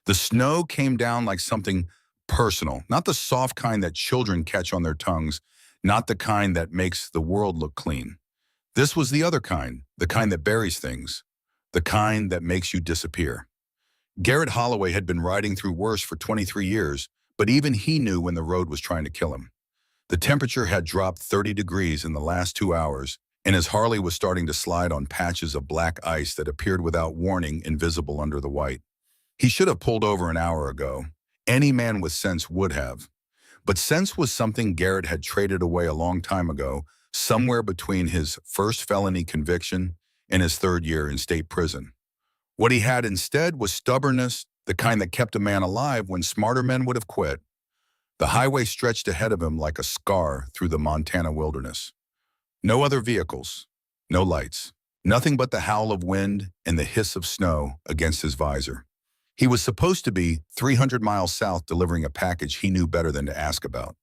The snow came down like something personal, not the soft kind that children catch on their tongues, not the kind that makes the world look clean. This was the kind that buries things, the kind that makes you disappear. Garrett Holloway had been riding through worse for 23 years, but even he knew when the road was trying to kill him. The temperature had dropped 30 degrees in the last 2 hours, and his Harley was starting to slide on patches of black ice that appeared without warning, invisible under the white. He should have pulled over an hour ago. Any man with sense would have. But sense was something Garrett had traded away a long time ago, somewhere between his first felony conviction and his third year in state prison. What he had instead was stubbornness, the kind that kept a man alive when smarter men would have quit. The highway stretched ahead of him like a scar through the Montana wilderness. No other vehicles, no lights, nothing but the howl of wind and the hiss of snow against his visor. He was supposed to be 300 miles south delivering a package he knew better than to ask about.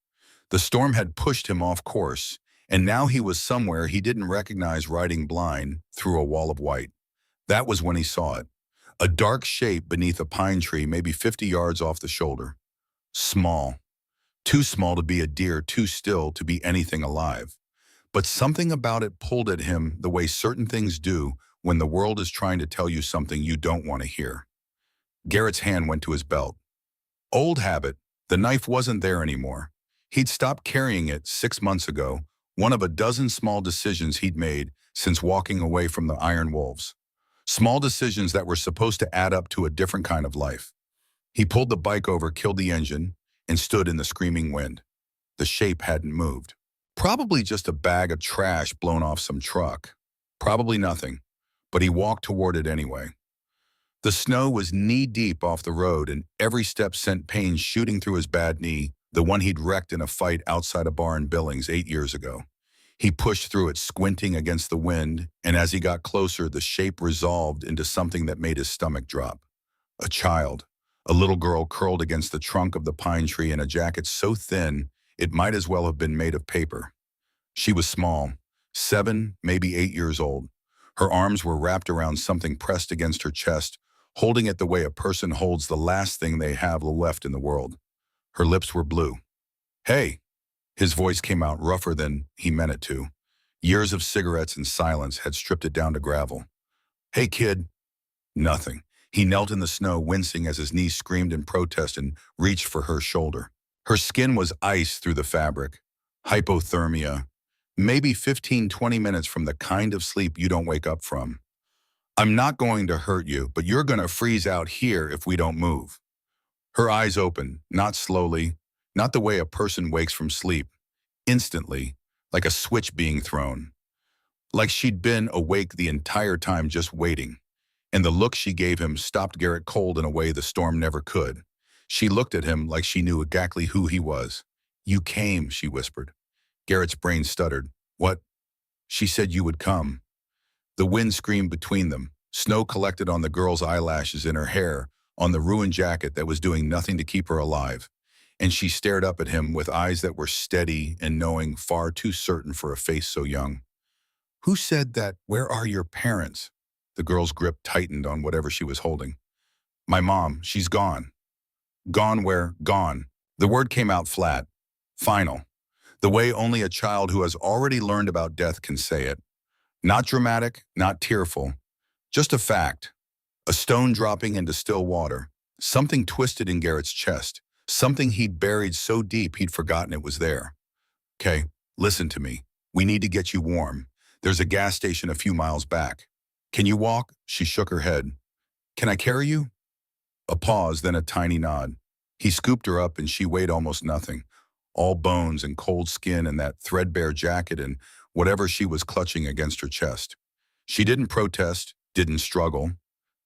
The storm had pushed him off course, and now he was somewhere he didn't recognize, riding blind through a wall of white. That was when he saw it. A dark shape beneath a pine tree, maybe 50 yards off the shoulder. Small. Too small to be a deer, too still to be anything alive. But something about it pulled at him the way certain things do when the world is trying to tell you something you don't want to hear. Garrett's hand went to his belt. Old habit, the knife wasn't there anymore. He'd stopped carrying it 6 months ago, one of a dozen small decisions he'd made since walking away from the Iron Wolves. Small decisions that were supposed to add up to a different kind of life. He pulled the bike over, killed the engine, and stood in the screaming wind. The shape hadn't moved. Probably just a bag of trash blown off some truck. Probably nothing, but he walked toward it anyway. The snow was knee-deep off the road, and every step sent pain shooting through his bad knee, the one he'd wrecked in a fight outside a bar in Billings 8 years ago. He pushed through it, squinting against the wind, and as he got closer, the shape resolved into something that made his stomach drop. A child, a little girl curled against the trunk of the pine tree in a jacket so thin it might as well have been made of paper. She was small, 7, maybe 8 years old. Her arms were wrapped around something pressed against her chest, holding it the way a person holds the last thing they have left in the world. Her lips were blue. "Hey!" His voice came out rougher than he meant it to. Years of cigarettes and silence had stripped it down to gravel. "Hey, kid." Nothing. He knelt in the snow, wincing as his knees screamed in protest, and reached for her shoulder. Her skin was ice through the fabric. Hypothermia. Maybe 15-20 minutes from the kind of sleep you don't wake up from. "I'm not going to hurt you, but you're going to freeze out here if we don't move." Her eyes opened, not slowly, not the way a person wakes from sleep. Instantly, like a switch being thrown. Like she'd been awake the entire time just waiting. And the look she gave him stopped Garrett cold in a way the storm never could. She looked at him like she knew exactly who he was. "You came," she whispered. Garrett's brain stuttered. "What?" "She said you would come." The wind screamed between them. Snow collected on the girl's eyelashes, in her hair, on the ruined jacket that was doing nothing to keep her alive. And she stared up at him with eyes that were steady and knowing, far too certain for a face so young. "Who said that? Where are your parents?" The girl's grip tightened on whatever she was holding. "My mom, she's gone." "Gone where?" "Gone." The word came out flat. Final. The way only a child who has already learned about death can say it. Not dramatic, not tearful. Just a fact. A stone dropping into still water. Something twisted in Garrett's chest. Something he'd buried so deep he'd forgotten it was there. "Okay, listen to me. We need to get you warm. There's a gas station a few miles back." "Can you walk?" She shook her head. "Can I carry you?" A pause, then a tiny nod. He scooped her up and she weighed almost nothing. All bones and cold skin and that threadbare jacket and whatever she was clutching against her chest. She didn't protest, didn't struggle.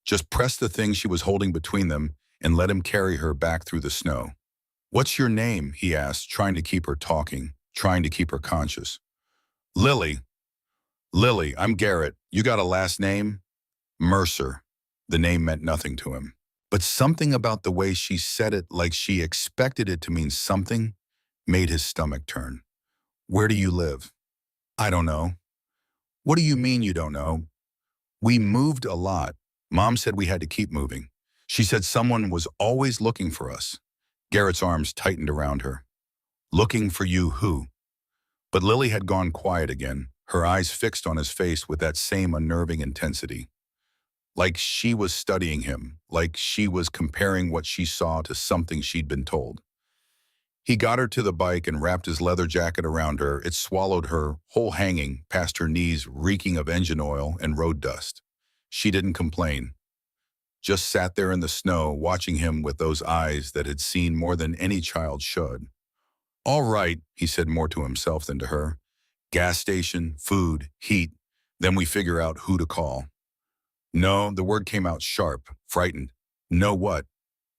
Just pressed the thing she was holding between them and let him carry her back through the snow. "What's your name?" he asked, trying to keep her talking, trying to keep her conscious. "Lily." "Lily, I'm Garrett. You got a last name?" "Mercer." The name meant nothing to him. But something about the way she said it, like she expected it to mean something, made his stomach turn. "Where do you live?" "I don't know." "What do you mean you don't know?" "We moved a lot. Mom said we had to keep moving. She said someone was always looking for us. Garrett's arms tightened around her. Looking for you who? But Lily had gone quiet again, her eyes fixed on his face with that same unnerving intensity. Like she was studying him, like she was comparing what she saw to something she'd been told. He got her to the bike and wrapped his leather jacket around her. It swallowed her, whole hanging, past her knees, reeking of engine oil and road dust. She didn't complain, just sat there in the snow, watching him with those eyes that had seen more than any child should. All right, he said more to himself than to her. Gas station, food, heat. Then we figure out who to call. No, the word came out sharp, frightened. No what?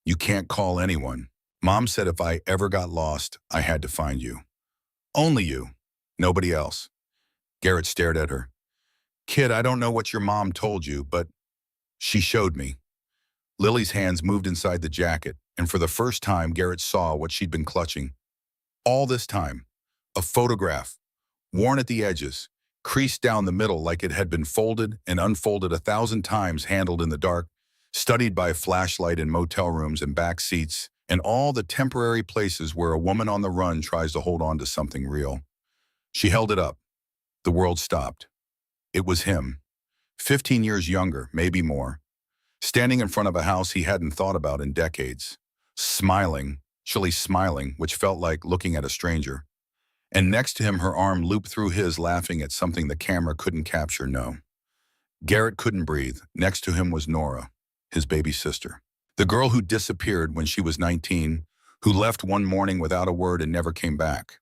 You can't call anyone. Mom said if I ever got lost, I had to find you. Only you. Nobody else. Garrett stared at her. Kid, I don't know what your mom told you, but she showed me. Lily's hands moved inside the jacket, and for the first time, Garrett saw what she'd been clutching. All this time. A photograph, worn at the edges, creased down the middle like it had been folded and unfolded 1,000 times, handled in the dark, studied by flashlight in motel rooms and back seats, and all the temporary places where a woman on the run tries to hold on to something real. She held it up. The world stopped. It was him. 15 years younger, maybe more. Standing in front of a house he hadn't thought about in decades. Smiling, chilly smiling, which felt like looking at a stranger. And next to him, her arm looped through his, laughing at something the camera couldn't capture, no. Garrett couldn't breathe. Next to him was Nora, his baby sister. The girl who disappeared when she was 19, who left one morning without a word and never came back.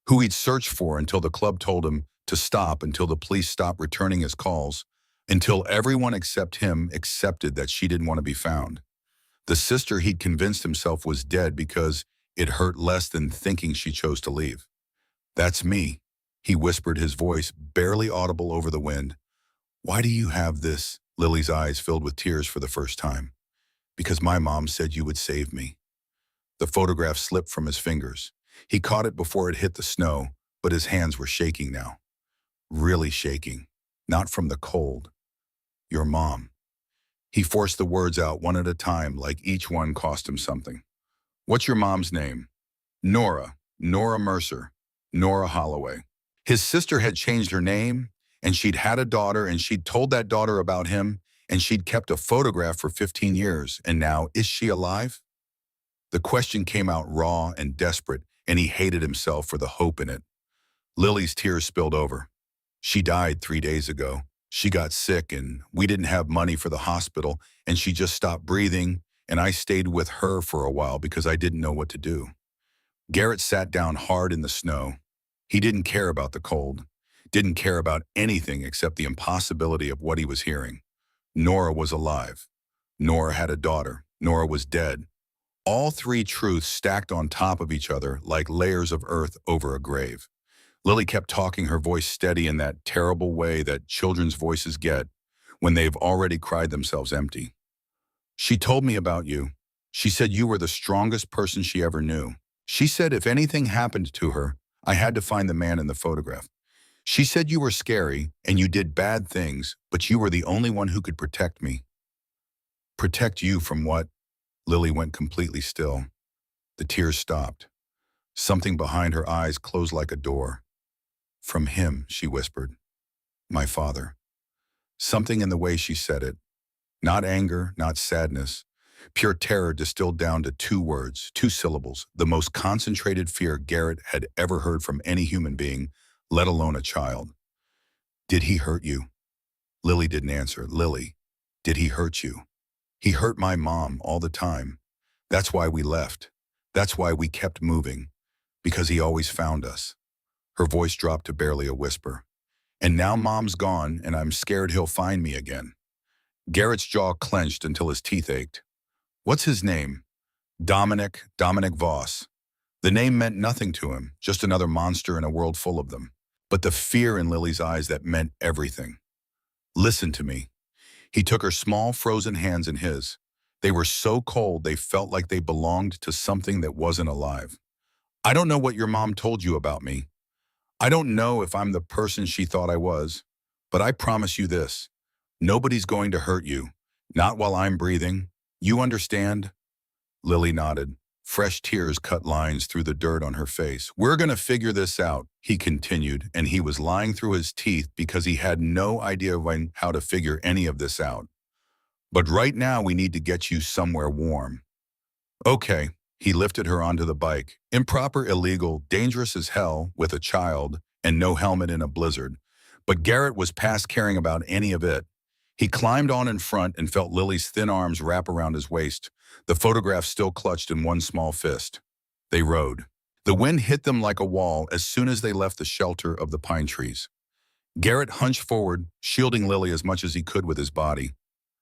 Who he'd searched for until the club told him to stop, until the police stopped returning his calls, until everyone except him accepted that she didn't want to be found. The sister he'd convinced himself was dead because it hurt less than thinking she chose to leave. That's me, he whispered, his voice barely audible over the wind. Why do you have this? Lily's eyes filled with tears for the first time. Because my mom said you would save me. The photograph slipped from his fingers. He caught it before it hit the snow, but his hands were shaking now. Really shaking. Not from the cold. Your mom. He forced the words out one at a time, like each one cost him something. What's your mom's name? Nora. Nora Mercer. Nora Holloway. His sister had changed her name, and she'd had a daughter, and she'd told that daughter about him, and she'd kept a photograph for 15 years, and now, is she alive? The question came out raw and desperate, and he hated himself for the hope in it. Lily's tears spilled over. She died 3 days ago. She got sick, and we didn't have money for the hospital, and she just stopped breathing, and I stayed with her for a while because I didn't know what to do. Garrett sat down hard in the snow. He didn't care about the cold, didn't care about anything except the impossibility of what he was hearing. Nora was alive. Nora had a daughter. Nora was dead. All three truths stacked on top of each other like layers of earth over a grave. Lily kept talking, her voice steady in that terrible way that children's voices get when they've already cried themselves empty. She told me about you. She said you were the strongest person she ever knew. She said if anything happened to her, I had to find the man in the photograph. She said you were scary and you did bad things, but you were the only one who could protect me. Protect you from what? Lily went completely still. The tears stopped. Something behind her eyes closed like a door. From him, she whispered. My father. Something in the way she said it. Not anger, not sadness. Pure terror distilled down to 2 words, 2 syllables, the most concentrated fear Garrett had ever heard from any human being, let alone a child. Did he hurt you? Lily didn't answer. Lily, did he hurt you? He hurt my mom all the time. That's why we left. That's why we kept moving. Because he always found us. Her voice dropped to barely a whisper. And now Mom's gone, and I'm scared he'll find me again. Garrett's jaw clenched until his teeth ached. What's his name? Dominic Voss. The name meant nothing to him, just another monster in a world full of them. But the fear in Lily's eyes, that meant everything. Listen to me. He took her small, frozen hands in his. They were so cold they felt like they belonged to something that wasn't alive. I don't know what your mom told you about me. I don't know if I'm the person she thought I was. But I promise you this. Nobody's going to hurt you. Not while I'm breathing. You understand? Lily nodded. Fresh tears cut lines through the dirt on her face. We're gonna figure this out, he continued, and he was lying through his teeth because he had no idea how to figure any of this out. But right now we need to get you somewhere warm. Okay, he lifted her onto the bike. Improper, illegal, dangerous as hell with a child and no helmet in a blizzard. But Garrett was past caring about any of it. He climbed on in front and felt Lily's thin arms wrap around his waist, the photograph still clutched in one small fist. They rode. The wind hit them like a wall as soon as they left the shelter of the pine trees. Garrett hunched forward, shielding Lily as much as he could with his body.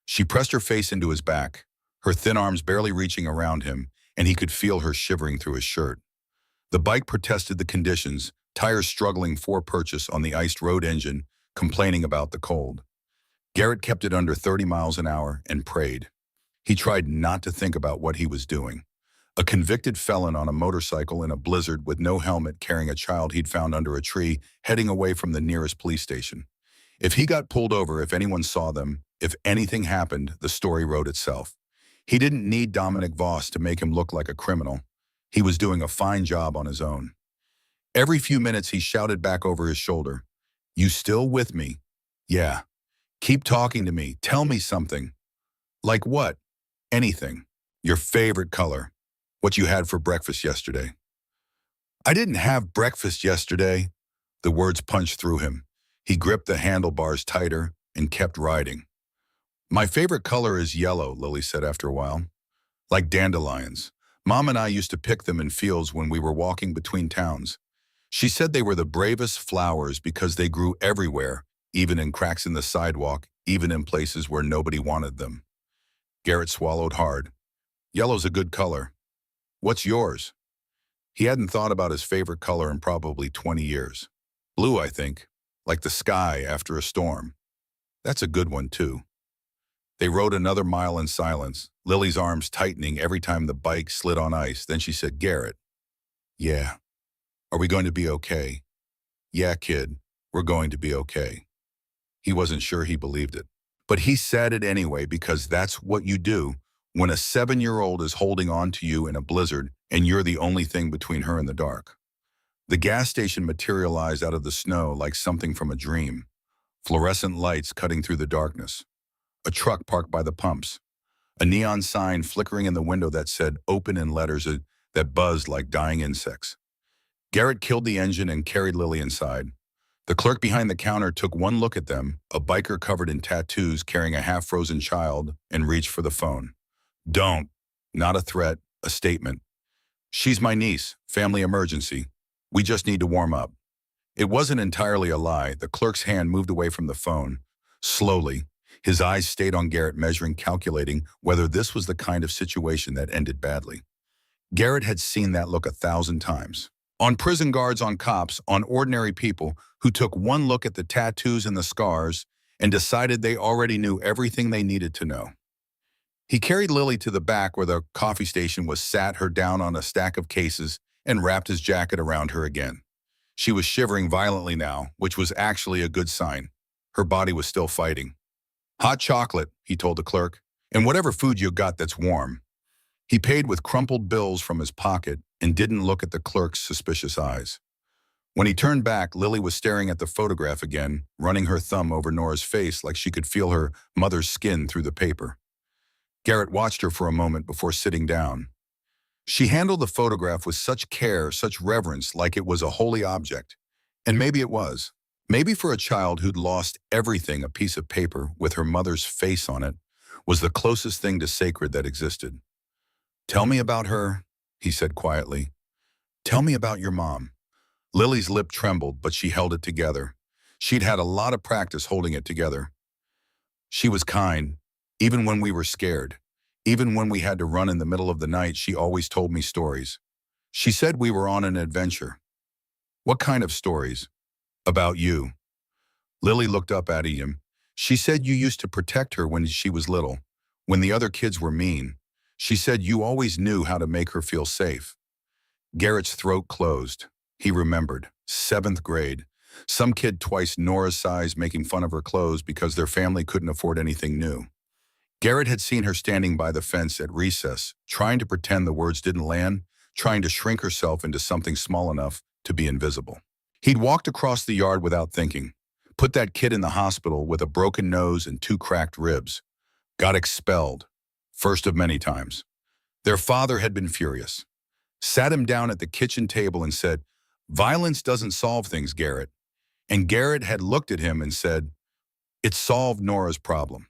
She pressed her face into his back, her thin arms barely reaching around him, and he could feel her shivering through his shirt. The bike protested the conditions, tires struggling for purchase on the iced road engine, complaining about the cold. Garrett kept it under 30 miles an hour and prayed. He tried not to think about what he was doing. A convicted felon on a motorcycle in a blizzard with no helmet carrying a child he'd found under a tree, heading away from the nearest police station. If he got pulled over, if anyone saw them, if anything happened, the story wrote itself. He didn't need Dominic Voss to make him look like a criminal. He was doing a fine job on his own. Every few minutes he shouted back over his shoulder, "You still with me? Yeah. Keep talking to me. Tell me something." "Like what?" "Anything. Your favorite color. What you had for breakfast yesterday." "I didn't have breakfast yesterday." The words punched through him. He gripped the handlebars tighter and kept riding. "My favorite color is yellow," Lily said after a while. "Like dandelions. Mom and I used to pick them in fields when we were walking between towns. She said they were the bravest flowers because they grew everywhere, even in cracks in the sidewalk, even in places where nobody wanted them." Garrett swallowed hard. "Yellow's a good color. What's yours?" He hadn't thought about his favorite color in probably 20 years. "Blue, I think. Like the sky after a storm." "That's a good one, too." They rode another mile in silence, Lily's arms tightening every time the bike slid on ice. Then she said, "Garrett." "Yeah." "Are we going to be okay?" "Yeah, kid, we're going to be okay." He wasn't sure he believed it. But he said it anyway because that's what you do when a 7-year-old is holding on to you in a blizzard and you're the only thing between her and the dark. The gas station materialized out of the snow like something from a dream. Fluorescent lights cutting through the darkness. A truck parked by the pumps. A neon sign flickering in the window that said "open" in letters that buzzed like dying insects. Garrett killed the engine and carried Lily inside. The clerk behind the counter took one look at them, a biker covered in tattoos carrying a half-frozen child, and reached for the phone. "Don't." Not a threat, a statement. "She's my niece. Family emergency. We just need to warm up." It wasn't entirely a lie. The clerk's hand moved away from the phone. Slowly, his eyes stayed on Garrett, measuring, calculating whether this was the kind of situation that ended badly. Garrett had seen that look 1,000 times. On prison guards, on cops, on ordinary people who took one look at the tattoos and the scars and decided they already knew everything they needed to know. He carried Lily to the back where the coffee station was, sat her down on a stack of cases, and wrapped his jacket around her again. She was shivering violently now, which was actually a good sign. Her body was still fighting. "Hot chocolate," he told the clerk, "and whatever food you got that's warm." He paid with crumpled bills from his pocket and didn't look at the clerk's suspicious eyes. When he turned back, Lily was staring at the photograph again, running her thumb over Nora's face like she could feel her mother's skin through the paper. Garrett watched her for a moment before sitting down. She handled the photograph with such care, such reverence, like it was a holy object. And maybe it was. Maybe for a child who'd lost everything, a piece of paper with her mother's face on it was the closest thing to sacred that existed. "Tell me about her," he said quietly. "Tell me about your mom." Lily's lip trembled, but she held it together. She'd had a lot of practice holding it together. "She was kind, even when we were scared. Even when we had to run in the middle of the night, she always told me stories. She said we were on an adventure." "What kind of stories?" "About you." Lily looked up at him. "She said you used to protect her when she was little, when the other kids were mean. She said you always knew how to make her feel safe." Garrett's throat closed. He remembered. 7th grade. Some kid twice Nora's size making fun of her clothes because their family couldn't afford anything new. Garrett had seen her standing by the fence at recess, trying to pretend the words didn't land, trying to shrink herself into something small enough to be invisible. He'd walked across the yard without thinking, put that kid in the hospital with a broken nose and 2 cracked ribs, got expelled, first of many times. Their father had been furious, sat him down at the kitchen table and said, "Violence doesn't solve things, Garrett." And Garrett had looked at him and said, "It solved Nora's problem."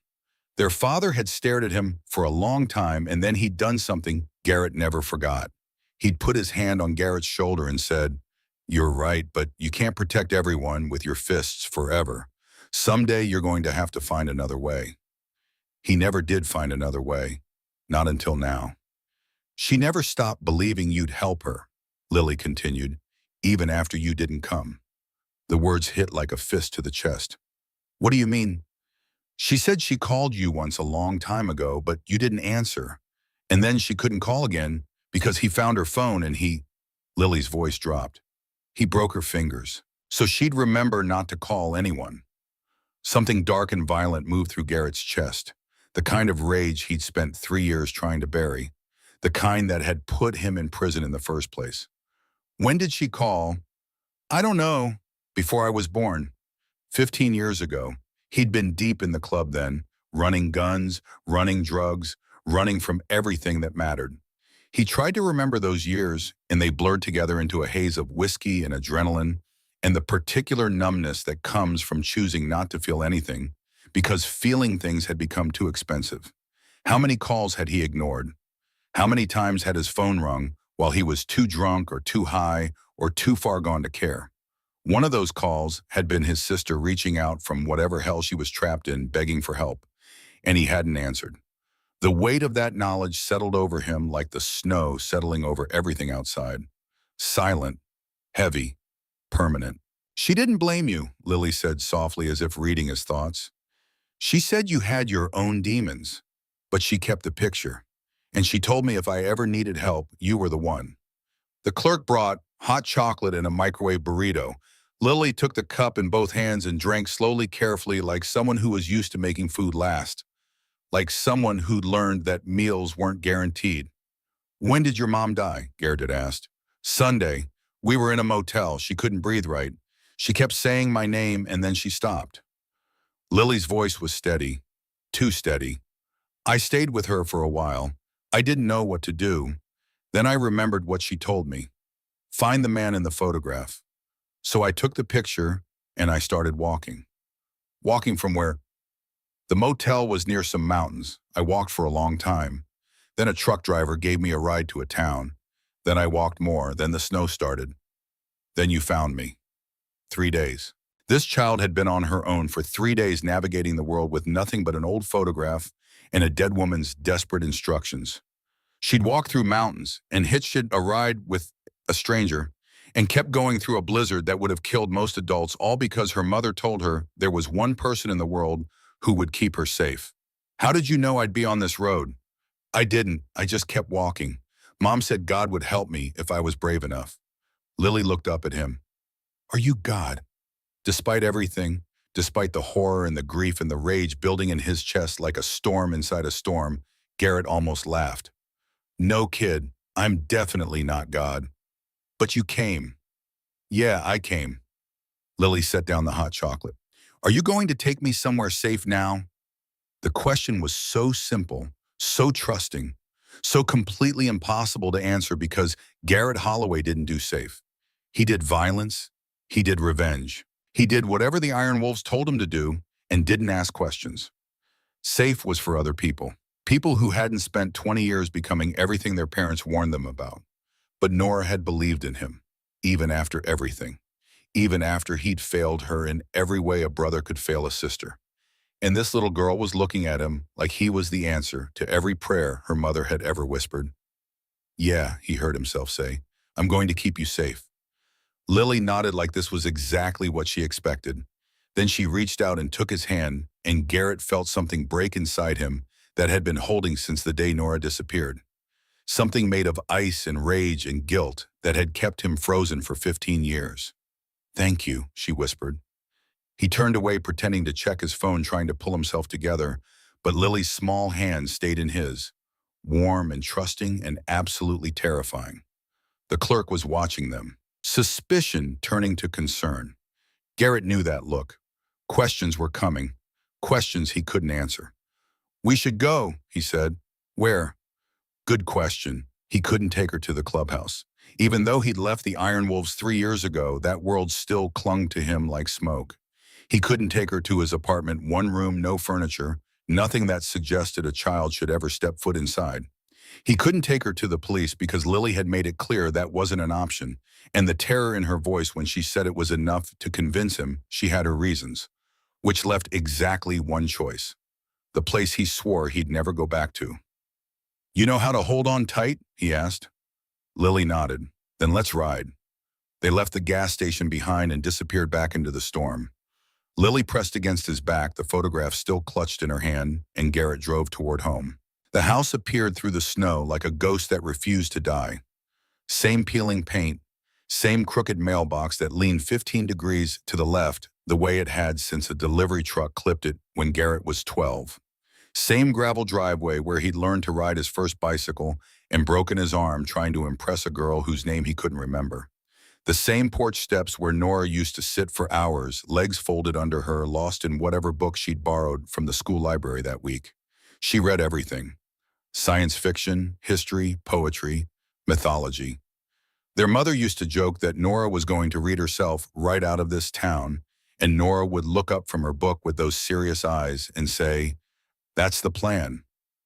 Their father had stared at him for a long time, and then he'd done something Garrett never forgot. He'd put his hand on Garrett's shoulder and said, "You're right, but you can't protect everyone with your fists forever. Someday you're going to have to find another way." He never did find another way, not until now. "She never stopped believing you'd help her," Lily continued, "even after you didn't come." The words hit like a fist to the chest. "What do you mean?" "She said she called you once a long time ago, but you didn't answer. And then she couldn't call again because he found her phone and he—" Lily's voice dropped. "He broke her fingers, so she'd remember not to call anyone." Something dark and violent moved through Garrett's chest, the kind of rage he'd spent 3 years trying to bury, the kind that had put him in prison in the first place. "When did she call?" "I don't know. Before I was born. 15 years ago. He'd been deep in the club then, running guns, running drugs, running from everything that mattered. He tried to remember those years, and they blurred together into a haze of whiskey and adrenaline and the particular numbness that comes from choosing not to feel anything because feeling things had become too expensive. How many calls had he ignored? How many times had his phone rung while he was too drunk or too high or too far gone to care? One of those calls had been his sister reaching out from whatever hell she was trapped in, begging for help, and he hadn't answered. The weight of that knowledge settled over him like the snow settling over everything outside. Silent, heavy, permanent. "She didn't blame you," Lily said softly as if reading his thoughts. "She said you had your own demons, but she kept the picture. And she told me if I ever needed help, you were the one." The clerk brought hot chocolate and a microwave burrito. Lily took the cup in both hands and drank slowly, carefully, like someone who was used to making food last, like someone who'd learned that meals weren't guaranteed. "When did your mom die?" Garrett had asked. "Sunday. We were in a motel. She couldn't breathe right. She kept saying my name and then she stopped." Lily's voice was steady, too steady. "I stayed with her for a while. I didn't know what to do. Then I remembered what she told me. Find the man in the photograph. So I took the picture and I started walking." "Walking from where?" "The motel was near some mountains. I walked for a long time. Then a truck driver gave me a ride to a town. Then I walked more. Then the snow started. Then you found me. 3 days." This child had been on her own for 3 days, navigating the world with nothing but an old photograph and a dead woman's desperate instructions. She'd walked through mountains and hitched a ride with a stranger and kept going through a blizzard that would have killed most adults, all because her mother told her there was one person in the world who would keep her safe. "How did you know I'd be on this road?" "I didn't. I just kept walking. Mom said God would help me if I was brave enough." Lily looked up at him. "Are you God?" Despite everything, despite the horror and the grief and the rage building in his chest like a storm inside a storm, Garrett almost laughed. "No, kid, I'm definitely not God." "But you came." "Yeah, I came." Lily set down the hot chocolate. "Are you going to take me somewhere safe now?" The question was so simple, so trusting, so completely impossible to answer because Garrett Holloway didn't do safe. He did violence. He did revenge. He did whatever the Iron Wolves told him to do and didn't ask questions. Safe was for other people. People who hadn't spent 20 years becoming everything their parents warned them about. But Nora had believed in him, even after everything, even after he'd failed her in every way a brother could fail a sister. And this little girl was looking at him like he was the answer to every prayer her mother had ever whispered. "Yeah," he heard himself say, "I'm going to keep you safe." Lily nodded like this was exactly what she expected. Then she reached out and took his hand, and Garrett felt something break inside him that had been holding since the day Nora disappeared. Something made of ice and rage and guilt that had kept him frozen for 15 years. "Thank you," she whispered. He turned away, pretending to check his phone, trying to pull himself together, but Lily's small hand stayed in his, warm and trusting and absolutely terrifying. The clerk was watching them, suspicion turning to concern. Garrett knew that look. Questions were coming, questions he couldn't answer. "We should go," he said. "Where?" Good question. He couldn't take her to the clubhouse. Even though he'd left the Iron Wolves 3 years ago, that world still clung to him like smoke. He couldn't take her to his apartment, one room, no furniture, nothing that suggested a child should ever step foot inside. He couldn't take her to the police because Lily had made it clear that wasn't an option, and the terror in her voice when she said it was enough to convince him she had her reasons, which left exactly one choice, the place he swore he'd never go back to. "You know how to hold on tight?" he asked. Lily nodded. "Then let's ride." They left the gas station behind and disappeared back into the storm. Lily pressed against his back, the photograph still clutched in her hand, and Garrett drove toward home. The house appeared through the snow like a ghost that refused to die. Same peeling paint, same crooked mailbox that leaned 15 degrees to the left, the way it had since a delivery truck clipped it when Garrett was 12. Same gravel driveway where he'd learned to ride his first bicycle and broken his arm trying to impress a girl whose name he couldn't remember. The same porch steps where Nora used to sit for hours, legs folded under her, lost in whatever book she'd borrowed from the school library that week. She read everything: science fiction, history, poetry, mythology. Their mother used to joke that Nora was going to read herself right out of this town, and Nora would look up from her book with those serious eyes and say, "That's the plan."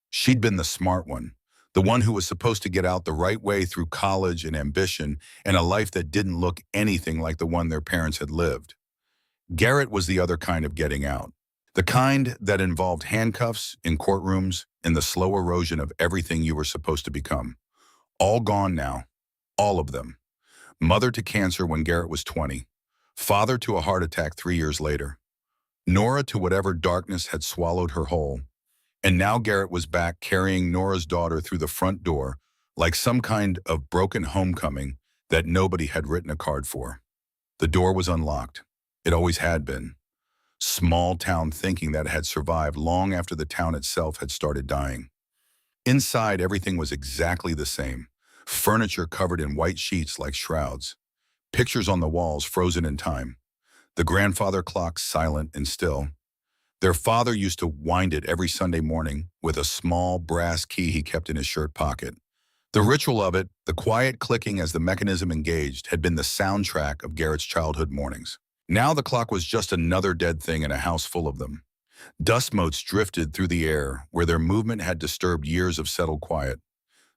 She'd been the smart one, the one who was supposed to get out the right way through college and ambition and a life that didn't look anything like the one their parents had lived. Garrett was the other kind of getting out, the kind that involved handcuffs in courtrooms and the slow erosion of everything you were supposed to become. All gone now, all of them. Mother to cancer when Garrett was 20, father to a heart attack 3 years later, Nora to whatever darkness had swallowed her whole. And now Garrett was back carrying Nora's daughter through the front door like some kind of broken homecoming that nobody had written a card for. The door was unlocked. It always had been. Small town thinking that had survived long after the town itself had started dying. Inside, everything was exactly the same. Furniture covered in white sheets like shrouds. Pictures on the walls frozen in time. The grandfather clock silent and still. Their father used to wind it every Sunday morning with a small brass key he kept in his shirt pocket. The ritual of it, the quiet clicking as the mechanism engaged, had been the soundtrack of Garrett's childhood mornings. Now the clock was just another dead thing in a house full of them. Dust motes drifted through the air where their movement had disturbed years of settled quiet.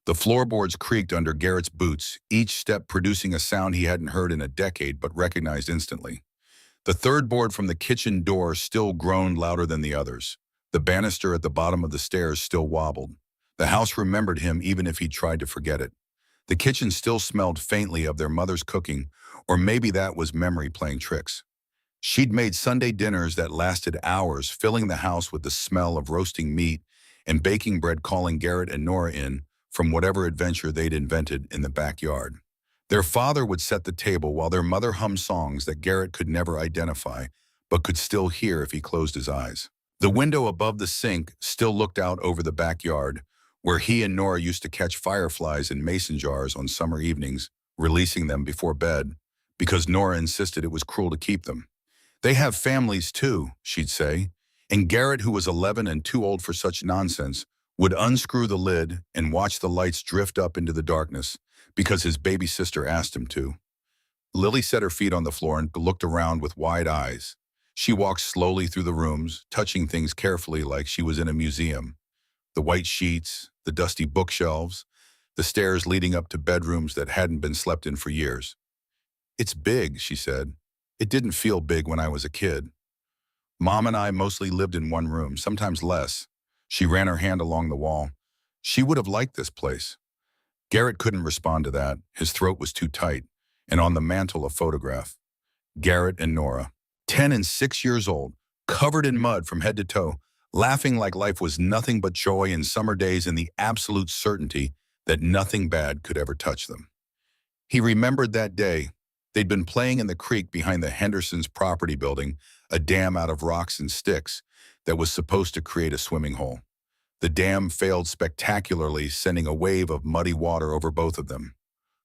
The floorboards creaked under Garrett's boots, each step producing a sound he hadn't heard in a decade but recognized instantly. The third board from the kitchen door still groaned louder than the others. The banister at the bottom of the stairs still wobbled. The house remembered him even if he'd tried to forget it. The kitchen still smelled faintly of their mother's cooking, or maybe that was memory playing tricks. She'd made Sunday dinners that lasted hours, filling the house with the smell of roasting meat and baking bread, calling Garrett and Nora in from whatever adventure they'd invented in the backyard. Their father would set the table while their mother hummed songs that Garrett could never identify, but could still hear if he closed his eyes. The window above the sink still looked out over the backyard, where he and Nora used to catch fireflies in mason jars on summer evenings, releasing them before bed, because Nora insisted it was cruel to keep them. "They have families too," she'd say, and Garrett, who was 11 and too old for such nonsense, would unscrew the lid and watch the lights drift up into the darkness, because his baby sister asked him to. Lily set her feet on the floor and looked around with wide eyes. She walked slowly through the rooms, touching things carefully like she was in a museum. The white sheets, the dusty bookshelves, the stairs leading up to bedrooms that hadn't been slept in for years. "It's big," she said. "It didn't feel big when I was a kid. Mom and I mostly lived in one room, sometimes less." She ran her hand along the wall. "She would have liked this place." Garrett couldn't respond to that. His throat was too tight. And on the mantel, a photograph. Garrett and Nora, 10 and 6 years old, covered in mud from head to toe, laughing like life was nothing but joy in summer days and the absolute certainty that nothing bad could ever touch them. He remembered that day. They'd been playing in the creek behind the Hendersons' property building, a dam out of rocks and sticks. that was supposed to create a swimming hole. The dam failed spectacularly, sending a wave of muddy water over both of them.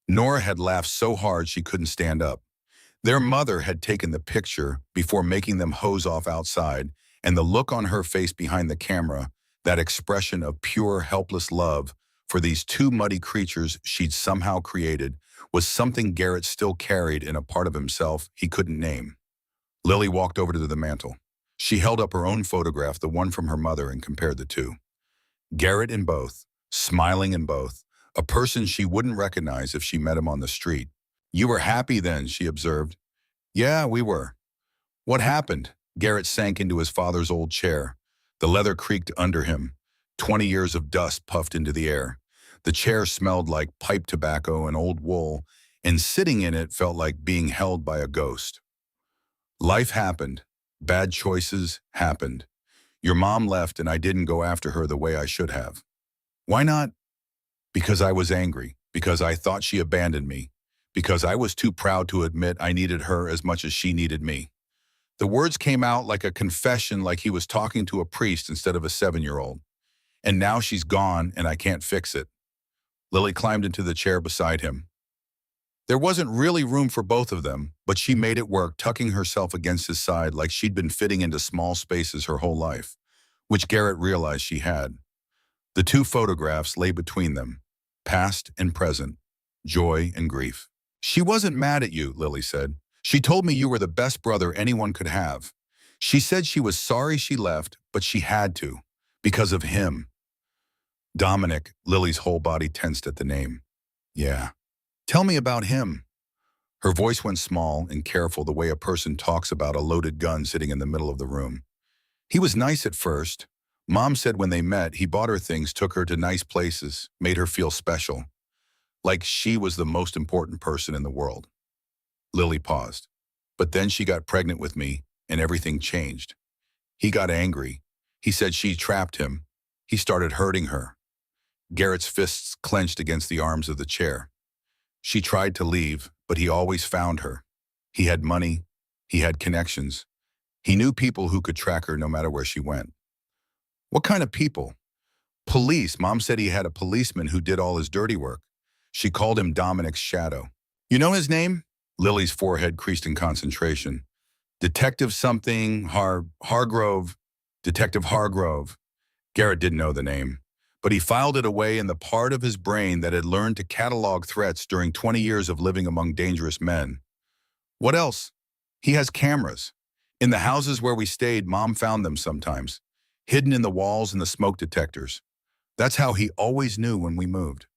Nora had laughed so hard she couldn't stand up. Their mother had taken the picture before making them hose off outside, and the look on her face behind the camera, that expression of pure, helpless love for these two muddy creatures she'd somehow created, was something Garrett still carried in a part of himself he couldn't name. Lily walked over to the mantel. She held up her own photograph, the one from her mother, and compared the two. Garrett in both, smiling in both, a person she wouldn't recognize if she met him on the street. "You were happy then," she observed. "Yeah, we were." "What happened?" Garrett sank into his father's old chair. The leather creaked under him. 20 years of dust puffed into the air. The chair smelled like pipe tobacco and old wool, and sitting in it felt like being held by a ghost. "Life happened. Bad choices happened. Your mom left and I didn't go after her the way I should have." "Why not?" "Because I was angry. Because I thought she abandoned me. Because I was too proud to admit I needed her as much as she needed me." The words came out like a confession, like he was talking to a priest instead of a 7-year-old. "And now she's gone and I can't fix it." Lily climbed into the chair beside him. There wasn't really room for both of them, but she made it work, tucking herself against his side like she'd been fitting into small spaces her whole life, which Garrett realized she had. The two photographs lay between them, past and present, joy and grief. "She wasn't mad at you," Lily said. "She told me you were the best brother anyone could have. She said she was sorry she left, but she had to, because of him." Dominic, Lily's whole body tensed at the name. "Yeah. Tell me about him." Her voice went small and careful, the way a person talks about a loaded gun sitting in the middle of the room. "He was nice at first. Mom said when they met, he bought her things, took her to nice places, made her feel special. Like she was the most important person in the world." Lily paused. "But then she got pregnant with me, and everything changed. He got angry. He said she trapped him. He started hurting her." Garrett's fists clenched against the arms of the chair. "She tried to leave, but he always found her. He had money. He had connections. He knew people who could track her no matter where she went." "What kind of people?" "Police. Mom said he had a policeman who did all his dirty work. She called him Dominic's shadow." "You know his name?" Lily's forehead creased in concentration. "Detective something, Hargrove. Detective Hargrove." Garrett didn't know the name, but he filed it away in the part of his brain that had learned to catalog threats during 20 years of living among dangerous men. "What else?" "He has cameras. In the houses where we stayed, Mom found them sometimes, hidden in the walls and the smoke detectors. That's how he always knew when we moved."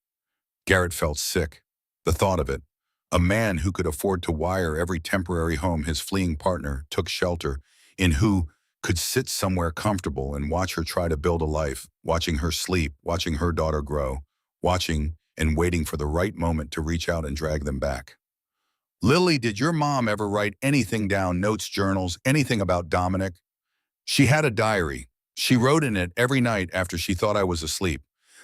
Garrett felt sick. The thought of it. A man who could afford to wire every temporary home his fleeing partner took shelter in, who could sit somewhere comfortable and watch her try to build a life, watching her sleep, watching her daughter grow, watching and waiting for the right moment to reach out and drag them back. "Lily, did your mom ever write anything down, notes, journals, anything about Dominic?" "She had a diary. She wrote in it every night after she thought I was asleep,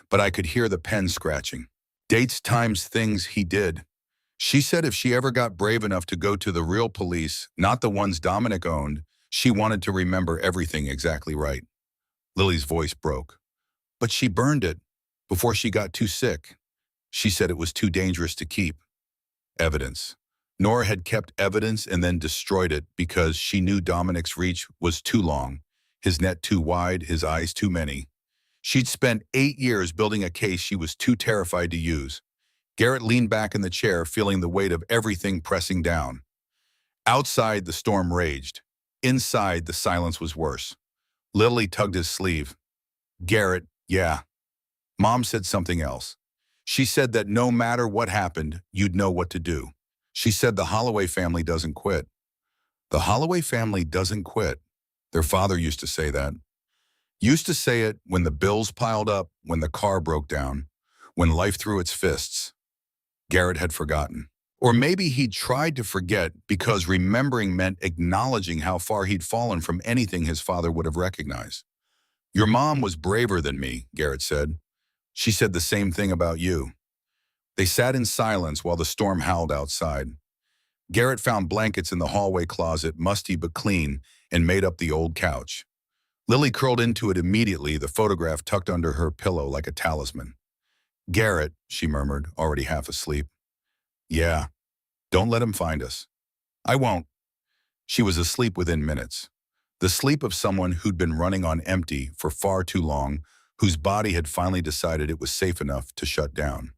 but I could hear the pen scratching. Dates, times, things he did. She said if she ever got brave enough to go to the real police, not the ones Dominic owned, she wanted to remember everything exactly right." Lily's voice broke. "But she burned it before she got too sick. She said it was too dangerous to keep." Evidence. Nora had kept evidence and then destroyed it because she knew Dominic's reach was too long, his net too wide, his eyes too many. She'd spent 8 years building a case she was too terrified to use. Garrett leaned back in the chair, feeling the weight of everything pressing down. Outside, the storm raged. Inside, the silence was worse. Lily tugged his sleeve. "Garrett, yeah. Mom said something else. She said that no matter what happened, you'd know what to do. She said the Holloway family doesn't quit." "The Holloway family doesn't quit." Their father used to say that. Used to say it when the bills piled up, when the car broke down, when life threw its fists. Garrett had forgotten. Or maybe he'd tried to forget because remembering meant acknowledging how far he'd fallen from anything his father would have recognized. "Your mom was braver than me," Garrett said. "She said the same thing about you." They sat in silence while the storm howled outside. Garrett found blankets in the hallway closet, musty but clean, and made up the old couch. Lily curled into it immediately, the photograph tucked under her pillow like a talisman. Garrett, she murmured, already half asleep. Yeah, don't let him find us. I won't. She was asleep within minutes. The sleep of someone who'd been running on empty for far too long, whose body had finally decided it was safe enough to shut down.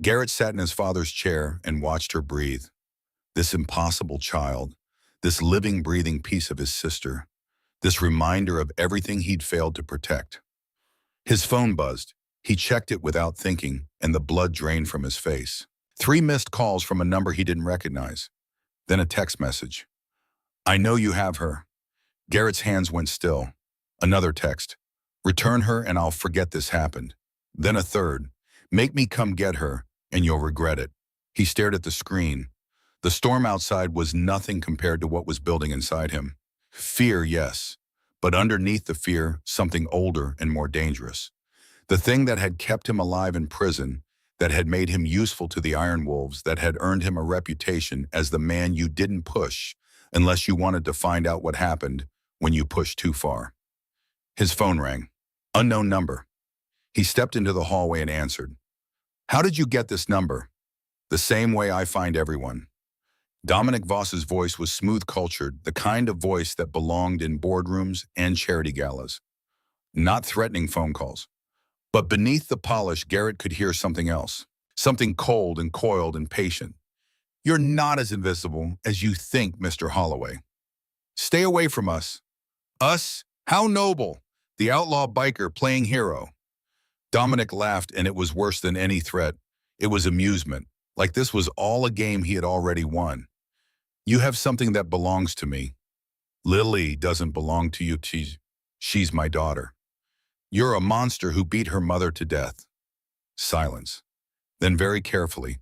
Garrett sat in his father's chair and watched her breathe. This impossible child, this living, breathing piece of his sister, this reminder of everything he'd failed to protect. His phone buzzed. He checked it without thinking, and the blood drained from his face. 3 missed calls from a number he didn't recognize. Then a text message. I know you have her. Garrett's hands went still. Another text. Return her and I'll forget this happened. Then a third. Make me come get her, and you'll regret it. He stared at the screen. The storm outside was nothing compared to what was building inside him. Fear, yes, but underneath the fear, something older and more dangerous. The thing that had kept him alive in prison, that had made him useful to the Iron Wolves, that had earned him a reputation as the man you didn't push unless you wanted to find out what happened when you pushed too far. His phone rang. Unknown number. He stepped into the hallway and answered. How did you get this number? The same way I find everyone. Dominic Voss's voice was smooth-cultured, the kind of voice that belonged in boardrooms and charity galas. Not threatening phone calls. But beneath the polish, Garrett could hear something else. Something cold and coiled and patient. You're not as invisible as you think, Mr. Holloway. Stay away from us. Us? How noble! The outlaw biker playing hero. Dominic laughed, and it was worse than any threat. It was amusement, like this was all a game he had already won. You have something that belongs to me. Lily doesn't belong to you. She's my daughter. You're a monster who beat her mother to death. Silence. Then very carefully.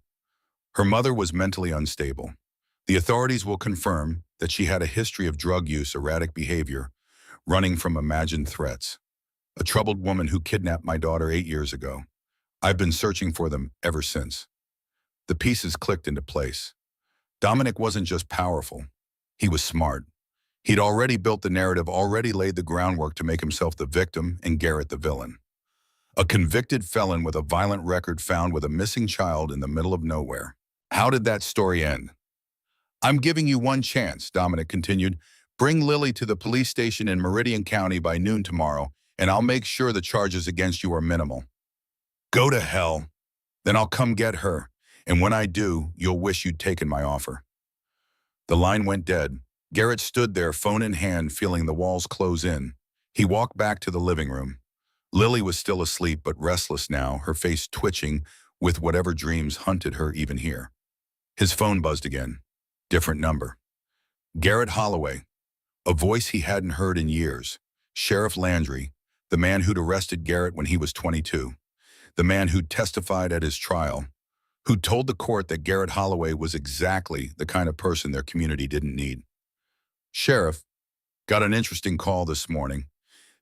Her mother was mentally unstable. The authorities will confirm that she had a history of drug use, erratic behavior, running from imagined threats. A troubled woman who kidnapped my daughter 8 years ago. I've been searching for them ever since. The pieces clicked into place. Dominic wasn't just powerful. He was smart. He'd already built the narrative, already laid the groundwork to make himself the victim and Garrett the villain. A convicted felon with a violent record found with a missing child in the middle of nowhere. How did that story end? I'm giving you one chance, Dominic continued. Bring Lily to the police station in Meridian County by noon tomorrow, and I'll make sure the charges against you are minimal. Go to hell. Then I'll come get her, and when I do, you'll wish you'd taken my offer. The line went dead. Garrett stood there, phone in hand, feeling the walls close in. He walked back to the living room. Lily was still asleep, but restless now, her face twitching with whatever dreams hunted her even here. His phone buzzed again. Different number. Garrett Holloway. A voice he hadn't heard in years. Sheriff Landry, the man who'd arrested Garrett when he was 22. The man who'd testified at his trial. Who'd told the court that Garrett Holloway was exactly the kind of person their community didn't need. Sheriff, got an interesting call this morning.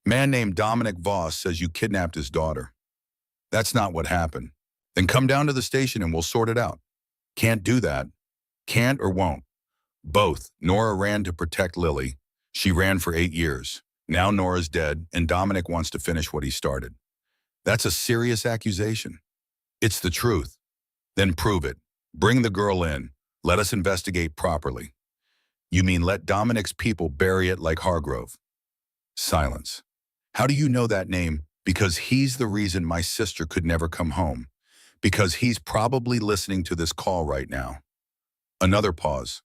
Man named Dominic Voss says you kidnapped his daughter. That's not what happened. Then come down to the station and we'll sort it out. Can't do that. Can't or won't. Both. Nora ran to protect Lily. She ran for 8 years. Now Nora's dead, and Dominic wants to finish what he started. That's a serious accusation. It's the truth. Then prove it. Bring the girl in. Let us investigate properly. You mean let Dominic's people bury it like Hargrove? Silence. How do you know that name? Because he's the reason my sister could never come home. Because he's probably listening to this call right now. Another pause.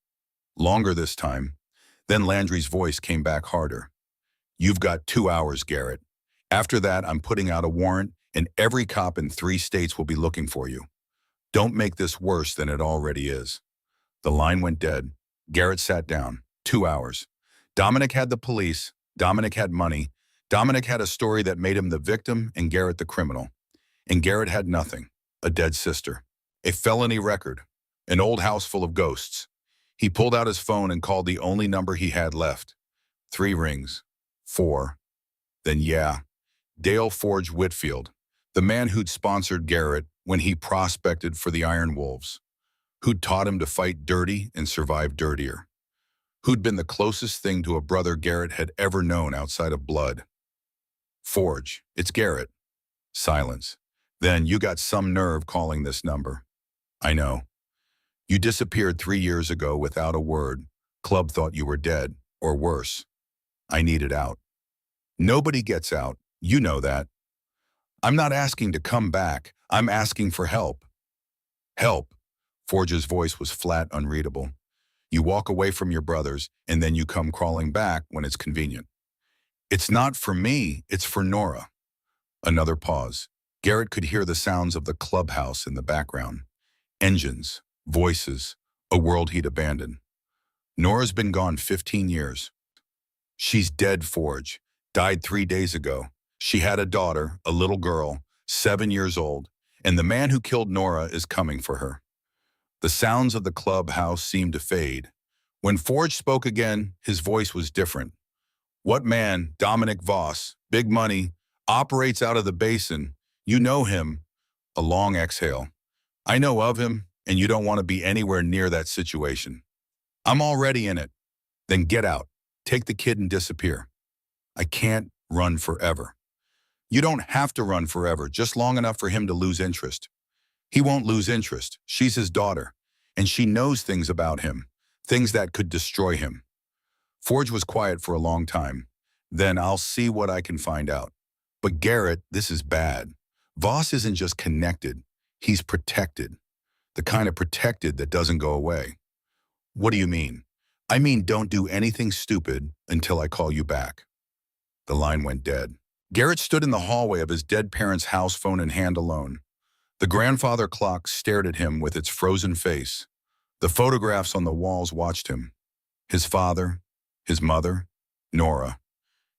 Longer this time. Then Landry's voice came back harder. You've got 2 hours, Garrett. After that, I'm putting out a warrant, and every cop in 3 states will be looking for you. Don't make this worse than it already is. The line went dead. Garrett sat down. 2 hours. Dominic had the police. Dominic had money. Dominic had a story that made him the victim and Garrett the criminal. And Garrett had nothing. A dead sister. A felony record. An old house full of ghosts. He pulled out his phone and called the only number he had left. 3 rings. 4. Then Dale Forge Whitfield, the man who'd sponsored Garrett when he prospected for the Iron Wolves, who'd taught him to fight dirty and survive dirtier. who'd been the closest thing to a brother Garrett had ever known outside of blood. Forge, it's Garrett. Silence. Then, you got some nerve calling this number. I know. You disappeared 3 years ago without a word. Club thought you were dead, or worse. I needed out. Nobody gets out. You know that. I'm not asking to come back. I'm asking for help. Help. Forge's voice was flat, unreadable. You walk away from your brothers, and then you come crawling back when it's convenient. It's not for me, it's for Nora. Another pause. Garrett could hear the sounds of the clubhouse in the background. Engines, voices, a world he'd abandoned. Nora's been gone 15 years. She's dead, Forge. Died 3 days ago. She had a daughter, a little girl, 7 years old, and the man who killed Nora is coming for her. The sounds of the clubhouse seemed to fade. When Forge spoke again, his voice was different. What man, Dominic Voss, big money, operates out of the basin? You know him. A long exhale. I know of him, and you don't want to be anywhere near that situation. I'm already in it. Then get out. Take the kid and disappear. I can't run forever. You don't have to run forever, just long enough for him to lose interest. He won't lose interest. She's his daughter, and she knows things about him, things that could destroy him. Forge was quiet for a long time. Then I'll see what I can find out. But Garrett, this is bad. Voss isn't just connected. He's protected. The kind of protected that doesn't go away. What do you mean? I mean, don't do anything stupid until I call you back. The line went dead. Garrett stood in the hallway of his dead parents' house, phone in hand, alone. The grandfather clock stared at him with its frozen face. The photographs on the walls watched him. His father, his mother, Nora.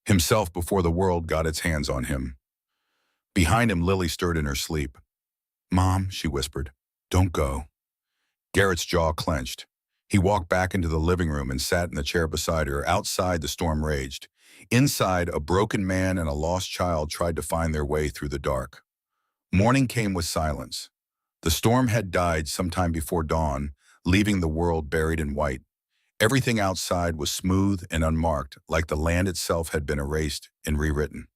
Himself before the world got its hands on him. Behind him, Lily stirred in her sleep. Mom, she whispered, don't go. Garrett's jaw clenched. He walked back into the living room and sat in the chair beside her. Outside, the storm raged. Inside, a broken man and a lost child tried to find their way through the dark. Morning came with silence. The storm had died sometime before dawn, leaving the world buried in white. Everything outside was smooth and unmarked, like the land itself had been erased and rewritten.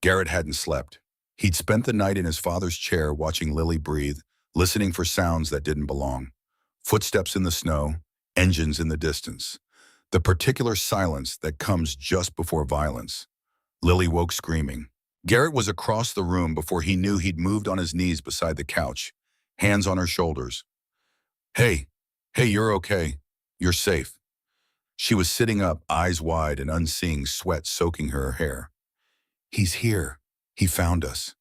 Garrett hadn't slept. He'd spent the night in his father's chair watching Lily breathe, listening for sounds that didn't belong. Footsteps in the snow, engines in the distance. The particular silence that comes just before violence. Lily woke screaming. Garrett was across the room before he knew he'd moved on his knees beside the couch, hands on her shoulders. Hey, you're okay. You're safe. She was sitting up, eyes wide and unseeing, sweat soaking her hair. He's here. He found us.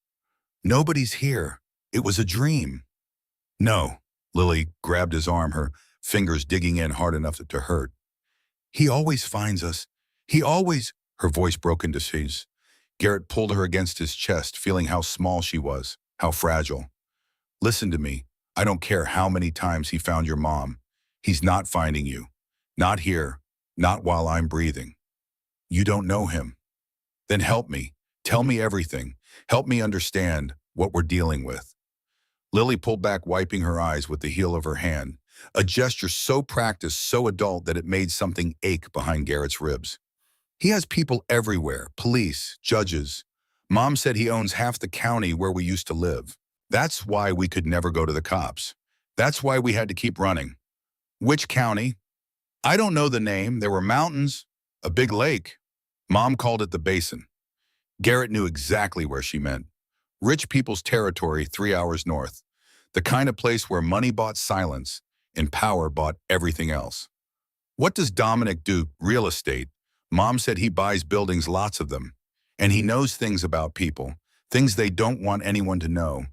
Nobody's here. It was a dream. No. Lily grabbed his arm, her fingers digging in hard enough to hurt. He always finds us. He always... Her voice broke into sheaves. Garrett pulled her against his chest, feeling how small she was, how fragile. Listen to me. I don't care how many times he found your mom. He's not finding you. Not here. Not while I'm breathing. You don't know him. Then help me. Tell me everything. Help me understand what we're dealing with. Lily pulled back, wiping her eyes with the heel of her hand, a gesture so practiced, so adult that it made something ache behind Garrett's ribs. He has people everywhere, police, judges. Mom said he owns half the county where we used to live. That's why we could never go to the cops. That's why we had to keep running. Which county? I don't know the name. There were mountains, a big lake. Mom called it the basin. Garrett knew exactly where she meant. Rich people's territory 3 hours north. The kind of place where money bought silence and power bought everything else. What does Dominic do? Real estate. Mom said he buys buildings, lots of them. And he knows things about people, things they don't want anyone to know.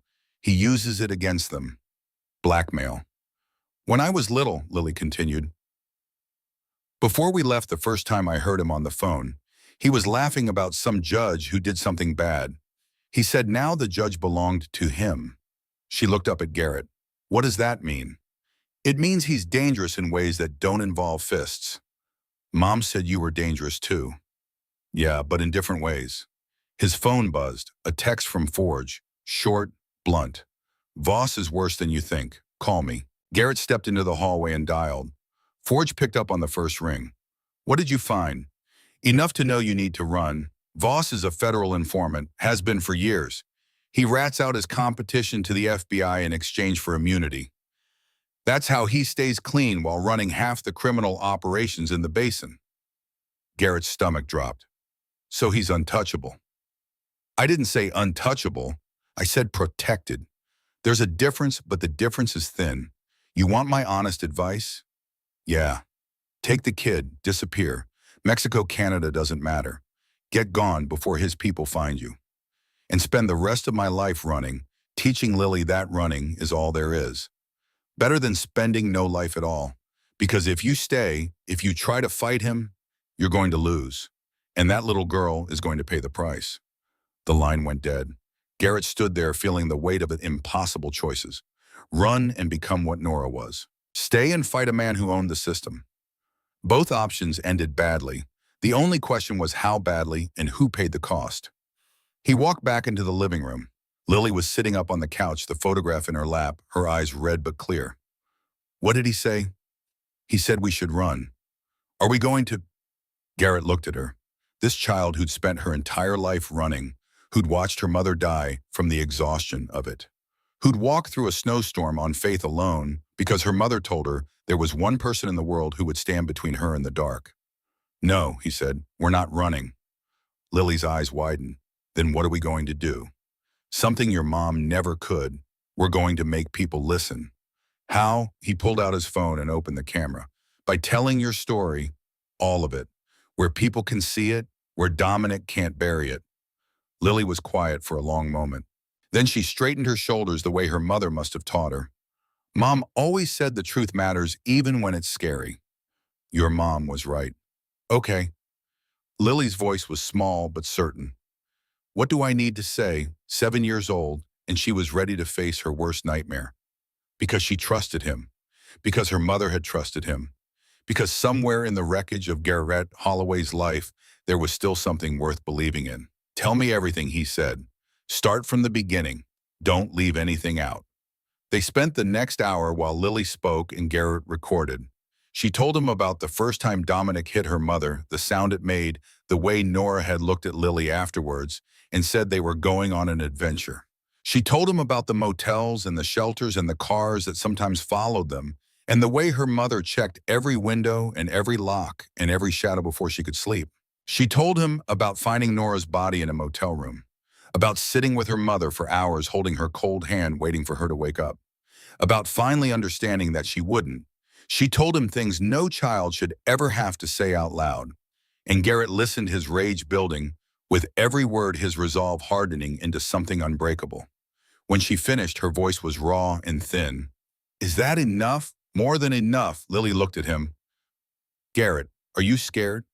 He uses it against them. Blackmail. When I was little, Lily continued, before we left the first time I heard him on the phone, he was laughing about some judge who did something bad. He said now the judge belonged to him. She looked up at Garrett. What does that mean? It means he's dangerous in ways that don't involve fists. Mom said you were dangerous too. Yeah, but in different ways. His phone buzzed, a text from Forge, short, blunt. Voss is worse than you think. Call me. Garrett stepped into the hallway and dialed. Forge picked up on the first ring. What did you find? Enough to know you need to run. Voss is a federal informant, has been for years. He rats out his competition to the FBI in exchange for immunity. That's how he stays clean while running half the criminal operations in the basin. Garrett's stomach dropped. So he's untouchable. I didn't say untouchable. I said protected. There's a difference, but the difference is thin. You want my honest advice? Yeah. Take the kid, disappear. Mexico, Canada doesn't matter. Get gone before his people find you. And spend the rest of my life running, teaching Lily that running is all there is. Better than spending no life at all. Because if you stay, if you try to fight him, you're going to lose. And that little girl is going to pay the price. The line went dead. Garrett stood there feeling the weight of impossible choices. Run and become what Nora was. Stay and fight a man who owned the system. Both options ended badly. The only question was how badly and who paid the cost. He walked back into the living room. Lily was sitting up on the couch, the photograph in her lap, her eyes red but clear. What did he say? He said we should run. Are we going to? Garrett looked at her. This child who'd spent her entire life running, who'd watched her mother die from the exhaustion of it, who'd walked through a snowstorm on faith alone because her mother told her there was one person in the world who would stand between her and the dark. No, he said, we're not running. Lily's eyes widened. Then what are we going to do? Something your mom never could. We're going to make people listen. How? He pulled out his phone and opened the camera. By telling your story, all of it, where people can see it, where Dominic can't bury it. Lily was quiet for a long moment. Then she straightened her shoulders the way her mother must have taught her. Mom always said the truth matters even when it's scary. Your mom was right. Okay. Lily's voice was small but certain. What do I need to say? 7 years old, and she was ready to face her worst nightmare. Because she trusted him. Because her mother had trusted him. Because somewhere in the wreckage of Garrett Holloway's life, there was still something worth believing in. Tell me everything, he said. Start from the beginning. Don't leave anything out. They spent the next hour while Lily spoke and Garrett recorded. She told him about the first time Dominic hit her mother, the sound it made, the way Nora had looked at Lily afterwards, and said they were going on an adventure. She told him about the motels and the shelters and the cars that sometimes followed them, and the way her mother checked every window and every lock and every shadow before she could sleep. She told him about finding Nora's body in a motel room, about sitting with her mother for hours holding her cold hand waiting for her to wake up, about finally understanding that she wouldn't. She told him things no child should ever have to say out loud, and Garrett listened, his rage building, with every word his resolve hardening into something unbreakable. When she finished, her voice was raw and thin. Is that enough? More than enough. Lily looked at him. Garrett, are you scared?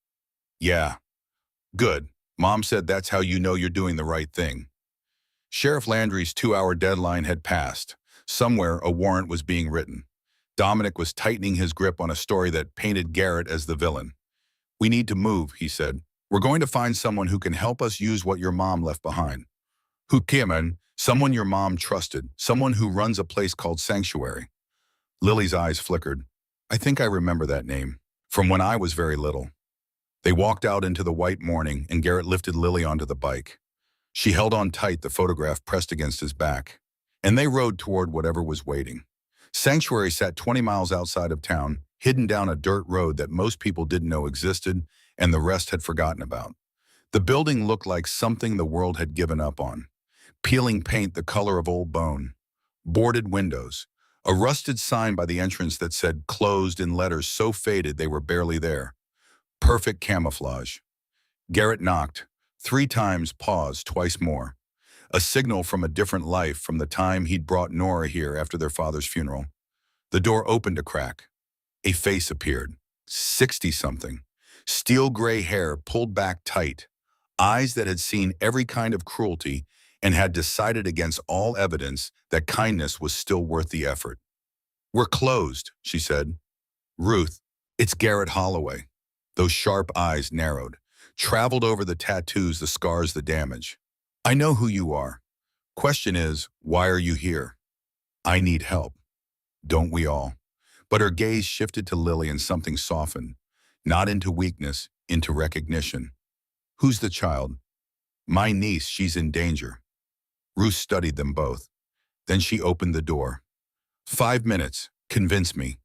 Yeah. Good. Mom said that's how you know you're doing the right thing. Sheriff Landry's 2-hour deadline had passed. Somewhere, a warrant was being written. Dominic was tightening his grip on a story that painted Garrett as the villain. We need to move, he said. We're going to find someone who can help us use what your mom left behind. Who came? Someone your mom trusted. Someone who runs a place called Sanctuary. Lily's eyes flickered. I think I remember that name. From when I was very little. They walked out into the white morning, and Garrett lifted Lily onto the bike. She held on tight, the photograph pressed against his back. And they rode toward whatever was waiting. Sanctuary sat 20 miles outside of town, hidden down a dirt road that most people didn't know existed and the rest had forgotten about. The building looked like something the world had given up on. Peeling paint the color of old bone. Boarded windows. A rusted sign by the entrance that said closed in letters so faded they were barely there. Perfect camouflage. Garrett knocked. 3 times, paused, twice more. A signal from a different life from the time he'd brought Nora here after their father's funeral. The door opened a crack. A face appeared. 60-something. Steel gray hair pulled back tight. Eyes that had seen every kind of cruelty and had decided against all evidence that kindness was still worth the effort. We're closed, she said. Ruth, it's Garrett Holloway. Those sharp eyes narrowed, traveled over the tattoos, the scars, the damage. I know who you are. Question is, why are you here? I need help. Don't we all? But her gaze shifted to Lily and something softened. Not into weakness, into recognition. Who's the child? My niece, she's in danger. Ruth studied them both. Then she opened the door. 5 minutes, convince me.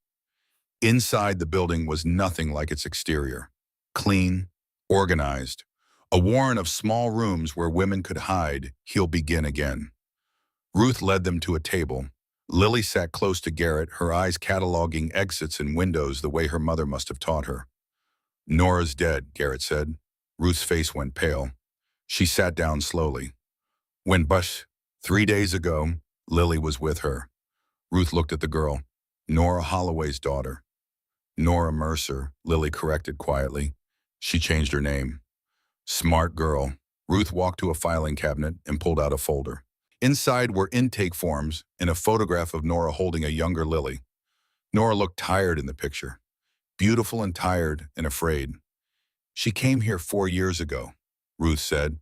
Inside the building was nothing like its exterior. Clean, organized. A warren of small rooms where women could hide, he'll begin again. Ruth led them to a table. Lily sat close to Garrett, her eyes cataloging exits and windows the way her mother must have taught her. Nora's dead, Garrett said. Ruth's face went pale. She sat down slowly. When Bush, 3 days ago, Lily was with her. Ruth looked at the girl. Nora Holloway's daughter. Nora Mercer, Lily corrected quietly. She changed her name. Smart girl. Ruth walked to a filing cabinet and pulled out a folder. Inside were intake forms and a photograph of Nora holding a younger Lily. Nora looked tired in the picture. Beautiful and tired and afraid. She came here 4 years ago, Ruth said.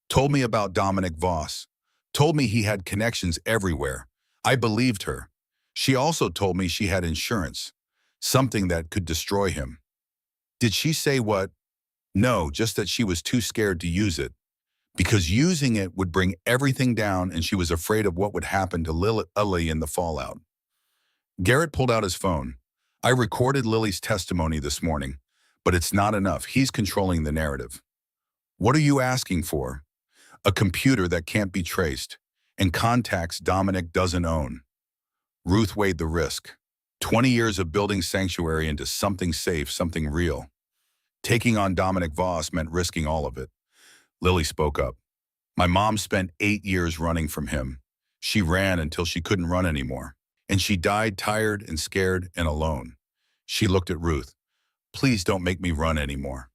Told me about Dominic Voss. Told me he had connections everywhere. I believed her. She also told me she had insurance, something that could destroy him. Did she say what? No, just that she was too scared to use it, because using it would bring everything down and she was afraid of what would happen to Lily in the fallout. Garrett pulled out his phone. I recorded Lily's testimony this morning, but it's not enough. He's controlling the narrative. What are you asking for? A computer that can't be traced and contacts Dominic doesn't own. Ruth weighed the risk. 20 years of building sanctuary into something safe, something real. Taking on Dominic Voss meant risking all of it. Lily spoke up. My mom spent 8 years running from him. She ran until she couldn't run anymore. And she died tired and scared and alone. She looked at Ruth. Please don't make me run anymore.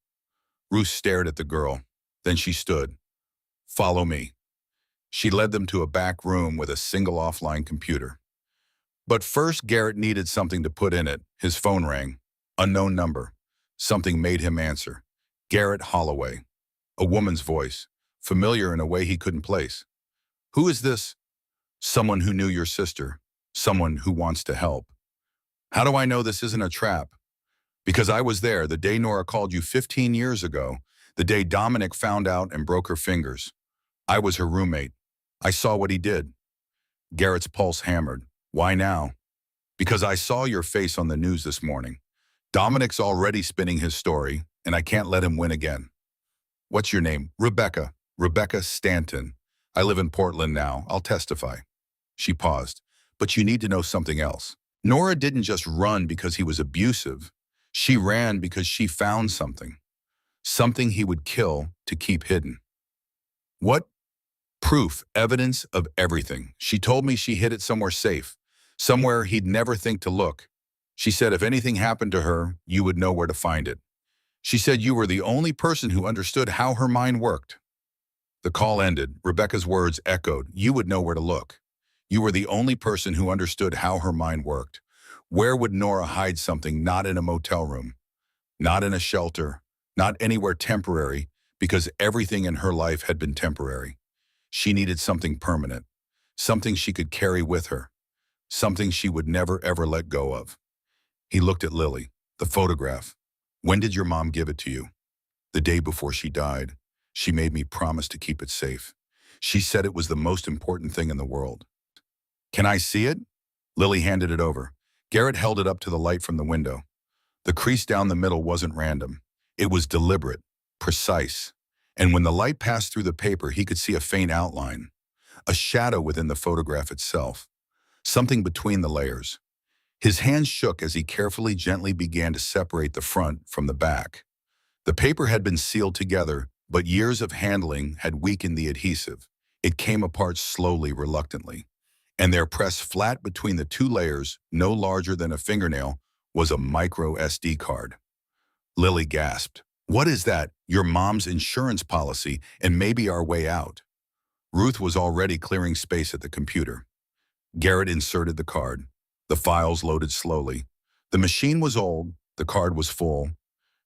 Ruth stared at the girl. Then she stood. Follow me. She led them to a back room with a single offline computer. But first, Garrett needed something to put in it. His phone rang. Unknown number. Something made him answer. Garrett Holloway. A woman's voice, familiar in a way he couldn't place. Who is this? Someone who knew your sister. Someone who wants to help. How do I know this isn't a trap? Because I was there the day Nora called you 15 years ago, the day Dominic found out and broke her fingers. I was her roommate. I saw what he did. Garrett's pulse hammered. Why now? Because I saw your face on the news this morning. Dominic's already spinning his story, and I can't let him win again. What's your name? Rebecca. Rebecca Stanton. I live in Portland now. I'll testify. She paused. But you need to know something else. Nora didn't just run because he was abusive. She ran because she found something. Something he would kill to keep hidden. What? Proof, evidence of everything. She told me she hid it somewhere safe, somewhere he'd never think to look. She said if anything happened to her, you would know where to find it. She said you were the only person who understood how her mind worked. The call ended. Rebecca's words echoed. You would know where to look. You were the only person who understood how her mind worked. Where would Nora hide something not in a motel room, not in a shelter, not anywhere temporary, because everything in her life had been temporary. She needed something permanent, something she could carry with her, something she would never ever let go of. He looked at Lily, the photograph. When did your mom give it to you? The day before she died. She made me promise to keep it safe. She said it was the most important thing in the world. Can I see it? Lily handed it over. Garrett held it up to the light from the window. The crease down the middle wasn't random. It was deliberate, precise. And when the light passed through the paper, he could see a faint outline, a shadow within the photograph itself, something between the layers. His hands shook as he carefully, gently began to separate the front from the back. The paper had been sealed together, but years of handling had weakened the adhesive. It came apart slowly, reluctantly. And there, pressed flat between the two layers, no larger than a fingernail, was a micro SD card. Lily gasped. What is that? Your mom's insurance policy and maybe our way out. Ruth was already clearing space at the computer. Garrett inserted the card. The files loaded slowly. The machine was old, the card was full.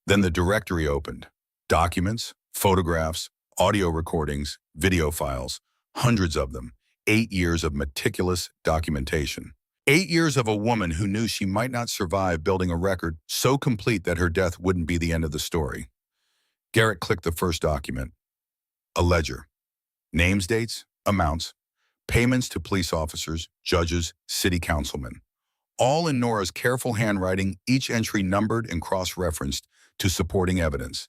Then the directory opened. Documents, photographs, audio recordings, video files, hundreds of them, 8 years of meticulous documentation. 8 years of a woman who knew she might not survive building a record so complete that her death wouldn't be the end of the story. Garrett clicked the first document. A ledger. Names, dates, amounts, payments to police officers, judges, city councilmen. All in Nora's careful handwriting, each entry numbered and cross-referenced to supporting evidence.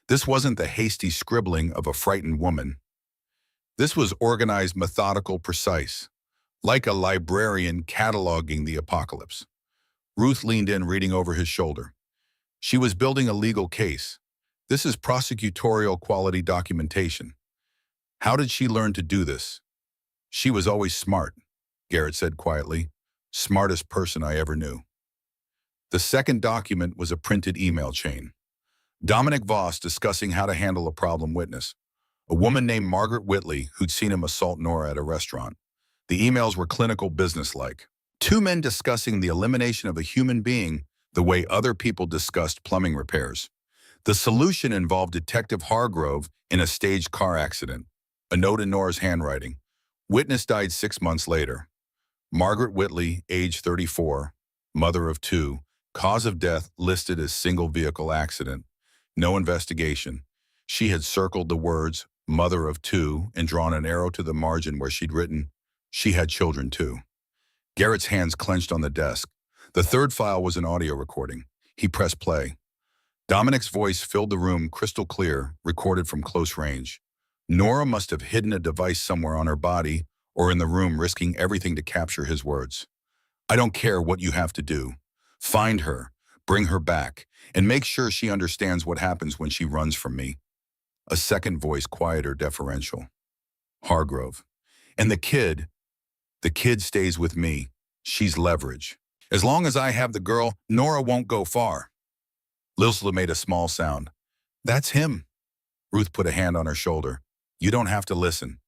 This wasn't the hasty scribbling of a frightened woman. This was organized, methodical, precise, like a librarian cataloging the apocalypse. Ruth leaned in, reading over his shoulder. She was building a legal case. This is prosecutorial quality documentation. How did she learn to do this? She was always smart, Garrett said quietly. Smartest person I ever knew. The second document was a printed email chain. Dominic Voss discussing how to handle a problem witness. A woman named Margaret Whitley who'd seen him assault Nora at a restaurant. The emails were clinical, businesslike. Two men discussing the elimination of a human being the way other people discussed plumbing repairs. The solution involved Detective Hargrove in a staged car accident. A note in Nora's handwriting. Witness died 6 months later. Margaret Whitley, age 34, mother of 2. Cause of death listed as single vehicle accident. No investigation. She had circled the words, mother of 2, and drawn an arrow to the margin where she'd written, she had children too. Garrett's hands clenched on the desk. The third file was an audio recording. He pressed play. Dominic's voice filled the room crystal clear, recorded from close range. Nora must have hidden a device somewhere on her body or in the room, risking everything to capture his words. I don't care what you have to do. Find her, bring her back, and make sure she understands what happens when she runs from me. A second voice, quieter, deferential. Hargrove. And the kid stays with me. She's leverage. As long as I have the girl, Nora won't go far. Lilsla made a small sound. That's him. Ruth put a hand on her shoulder. You don't have to listen.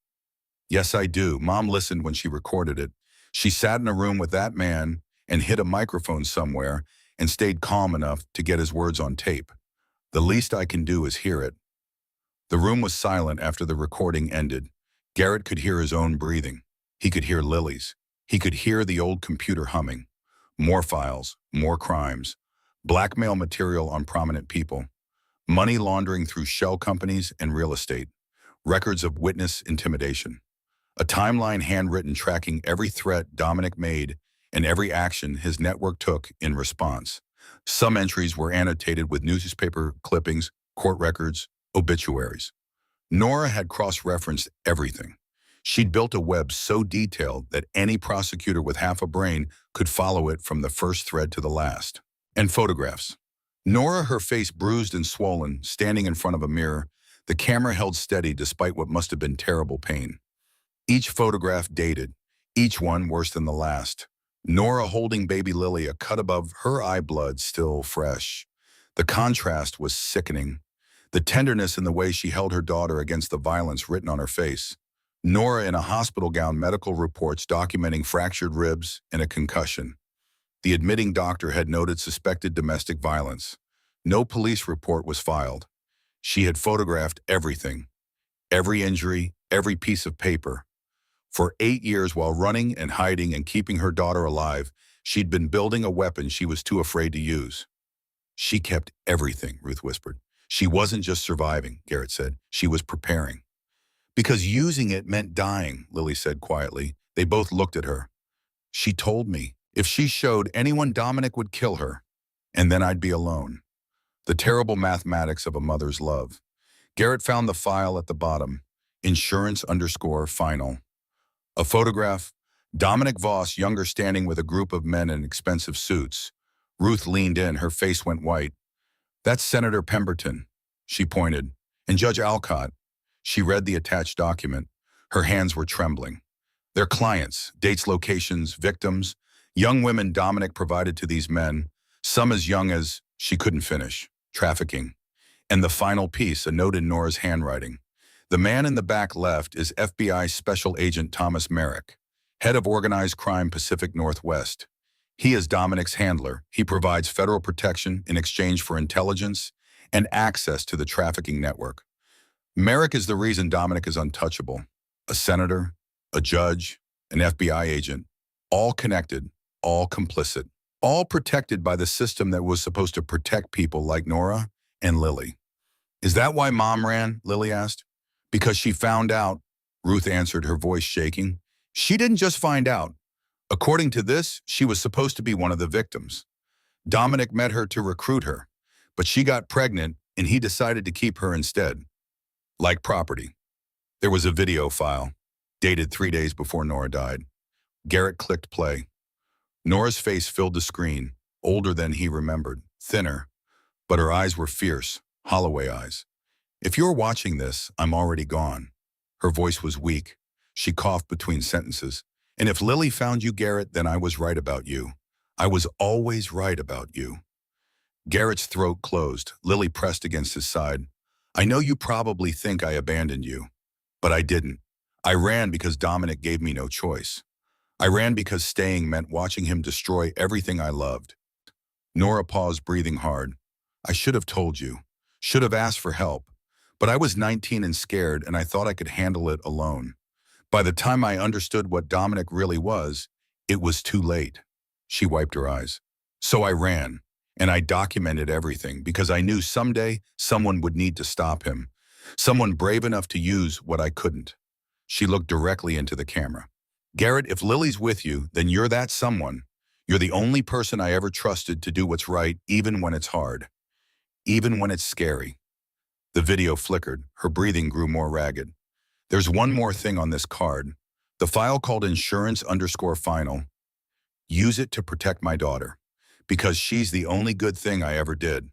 Yes, I do. Mom listened when she recorded it. She sat in a room with that man and hid a microphone somewhere and stayed calm enough to get his words on tape. The least I can do is hear it. The room was silent after the recording ended. Garrett could hear his own breathing. He could hear Lily's. He could hear the old computer humming. More files, more crimes. Blackmail material on prominent people. Money laundering through shell companies and real estate. Records of witness intimidation. A timeline handwritten tracking every threat Dominic made and every action his network took in response. Some entries were annotated with newspaper clippings, court records, obituaries. Nora had cross-referenced everything. She'd built a web so detailed that any prosecutor with half a brain could follow it from the first thread to the last. And photographs. Nora, her face bruised and swollen, standing in front of a mirror, the camera held steady despite what must have been terrible pain. Each photograph dated, each one worse than the last. Nora holding baby Lily, a cut above her eye, blood still fresh. The contrast was sickening. The tenderness in the way she held her daughter against the violence written on her face. Nora in a hospital gown, medical reports documenting fractured ribs and a concussion. The admitting doctor had noted suspected domestic violence. No police report was filed. She had photographed everything. Every injury, every piece of paper. For 8 years, while running and hiding and keeping her daughter alive, she'd been building a weapon she was too afraid to use. She kept everything, Ruth whispered. She wasn't just surviving, Garrett said. She was preparing. Because using it meant dying, Lily said quietly. They both looked at her. She told me if she showed anyone, Dominic would kill her, and then I'd be alone. The terrible mathematics of a mother's love. Garrett found the file at the bottom. Insurance_final. A photograph. Dominic Voss, younger, standing with a group of men in expensive suits. Ruth leaned in. Her face went white. That's Senator Pemberton, she pointed, and Judge Alcott. She read the attached document. Her hands were trembling. Their clients, dates, locations, victims, young women Dominic provided to these men, some as young as, she couldn't finish, trafficking. And the final piece, a note in Nora's handwriting. The man in the back left is FBI Special Agent Thomas Merrick, head of organized crime Pacific Northwest. He is Dominic's handler. He provides federal protection in exchange for intelligence and access to the trafficking network. Merrick is the reason Dominic is untouchable. A senator, a judge, an FBI agent, all connected, all complicit, all protected by the system that was supposed to protect people like Nora and Lily. Is that why Mom ran? Lily asked. Because she found out, Ruth answered, her voice shaking. She didn't just find out. According to this, she was supposed to be one of the victims. Dominic met her to recruit her, but she got pregnant and he decided to keep her instead. Like property. There was a video file, dated 3 days before Nora died. Garrett clicked play. Nora's face filled the screen, older than he remembered, thinner, but her eyes were fierce, Holloway eyes. If you're watching this, I'm already gone. Her voice was weak. She coughed between sentences. And if Lily found you, Garrett, then I was right about you. I was always right about you. Garrett's throat closed. Lily pressed against his side. I know you probably think I abandoned you, but I didn't. I ran because Dominic gave me no choice. I ran because staying meant watching him destroy everything I loved. Nora paused, breathing hard. I should have told you. Should have asked for help. But I was 19 and scared, and I thought I could handle it alone. By the time I understood what Dominic really was, it was too late. She wiped her eyes. So I ran, and I documented everything because I knew someday someone would need to stop him. Someone brave enough to use what I couldn't. She looked directly into the camera. Garrett, if Lily's with you, then you're that someone. You're the only person I ever trusted to do what's right, even when it's hard. Even when it's scary. The video flickered. Her breathing grew more ragged. There's one more thing on this card. The file called insurance_final. Use it to protect my daughter, because she's the only good thing I ever did.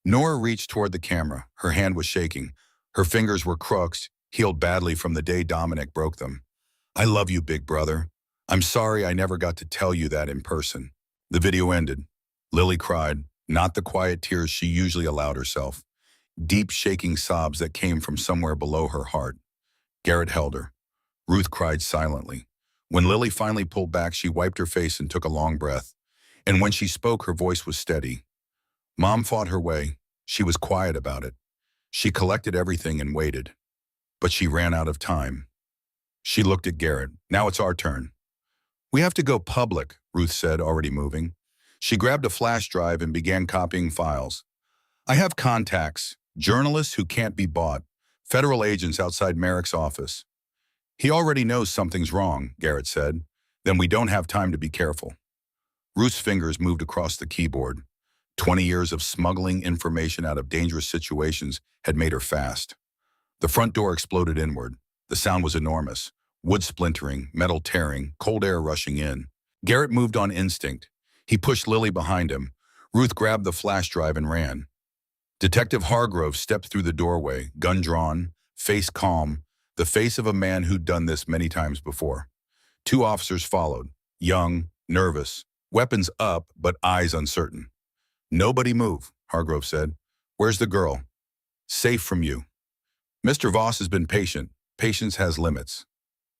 Nora reached toward the camera. Her hand was shaking. Her fingers were crooks, healed badly from the day Dominic broke them. I love you, big brother. I'm sorry I never got to tell you that in person. The video ended. Lily cried, not the quiet tears she usually allowed herself. Deep shaking sobs that came from somewhere below her heart. Garrett held her. Ruth cried silently. When Lily finally pulled back, she wiped her face and took a long breath. And when she spoke, her voice was steady. Mom fought her way. She was quiet about it. She collected everything and waited. But she ran out of time. She looked at Garrett. Now it's our turn. We have to go public, Ruth said, already moving. She grabbed a flash drive and began copying files. I have contacts, journalists who can't be bought, federal agents outside Merrick's office. He already knows something's wrong, Garrett said. Then we don't have time to be careful. Ruth's fingers moved across the keyboard. 20 years of smuggling information out of dangerous situations had made her fast. The front door exploded inward. The sound was enormous. Wood splintering, metal tearing, cold air rushing in. Garrett moved on instinct. He pushed Lily behind him. Ruth grabbed the flash drive and ran. Detective Hargrove stepped through the doorway, gun drawn, face calm, the face of a man who'd done this many times before. 2 officers followed, young, nervous, weapons up, but eyes uncertain. Nobody move, Hargrove said. Where's the girl? Safe from you. Mr. Voss has been patient. Patience has limits.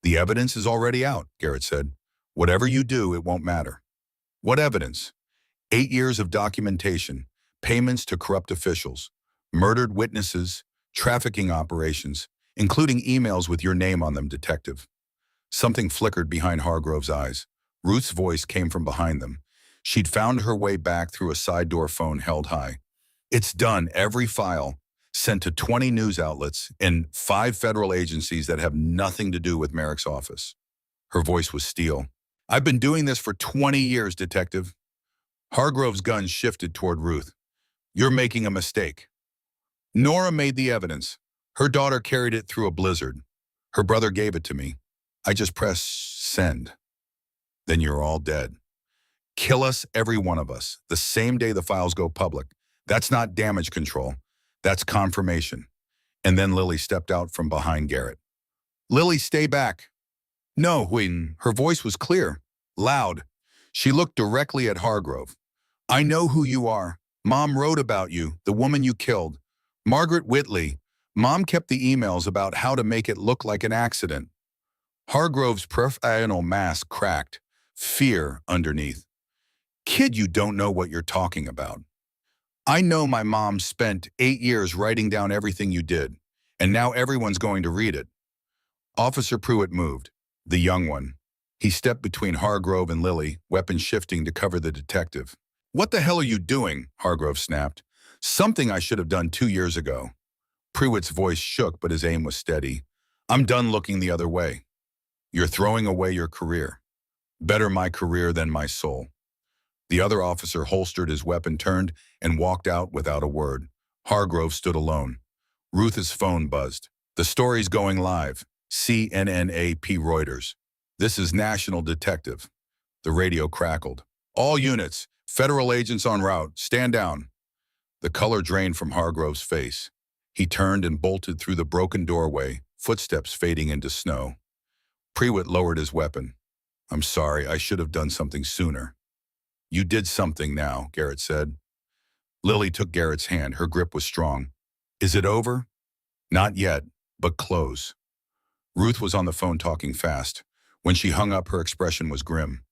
The evidence is already out, Garrett said. Whatever you do, it won't matter. What evidence? 8 years of documentation, payments to corrupt officials, murdered witnesses, trafficking operations, including emails with your name on them, detective. Something flickered behind Hargrove's eyes. Ruth's voice came from behind them. She'd found her way back through a side door phone held high. It's done. Every file, sent to 20 news outlets and 5 federal agencies that have nothing to do with Merrick's office. Her voice was steel. I've been doing this for 20 years, detective. Hargrove's gun shifted toward Ruth. You're making a mistake. Nora made the evidence. Her daughter carried it through a blizzard. Her brother gave it to me. I just pressed send. Then you're all dead. Kill us, every one of us, the same day the files go public. That's not damage control. That's confirmation. And then Lily stepped out from behind Garrett. Lily, stay back. No, Wheaton. Her voice was clear, loud. She looked directly at Hargrove. I know who you are. Mom wrote about you, the woman you killed. Margaret Whitley. Mom kept the emails about how to make it look like an accident. Hargrove's professional mask cracked, fear underneath. Kid, you don't know what you're talking about. I know my mom spent 8 years writing down everything you did, and now everyone's going to read it. Officer Pruitt moved, the young one. He stepped between Hargrove and Lily, weapon shifting to cover the detective. "What the hell are you doing?" Hargrove snapped. "Something I should have done 2 years ago." Prewitt's voice shook, but his aim was steady. "I'm done looking the other way. You're throwing away your career. Better my career than my soul." The other officer holstered his weapon, turned, and walked out without a word. Hargrove stood alone. Ruth's phone buzzed. "The story's going live. CNNAP Reuters. This is National Detective." The radio crackled. "All units, federal agents en route, stand down." The color drained from Hargrove's face. He turned and bolted through the broken doorway, footsteps fading into snow. Prewitt lowered his weapon. "I'm sorry, I should have done something sooner." "You did something now," Garrett said. Lily took Garrett's hand. Her grip was strong. "Is it over?" "Not yet, but close." Ruth was on the phone talking fast. When she hung up, her expression was grim.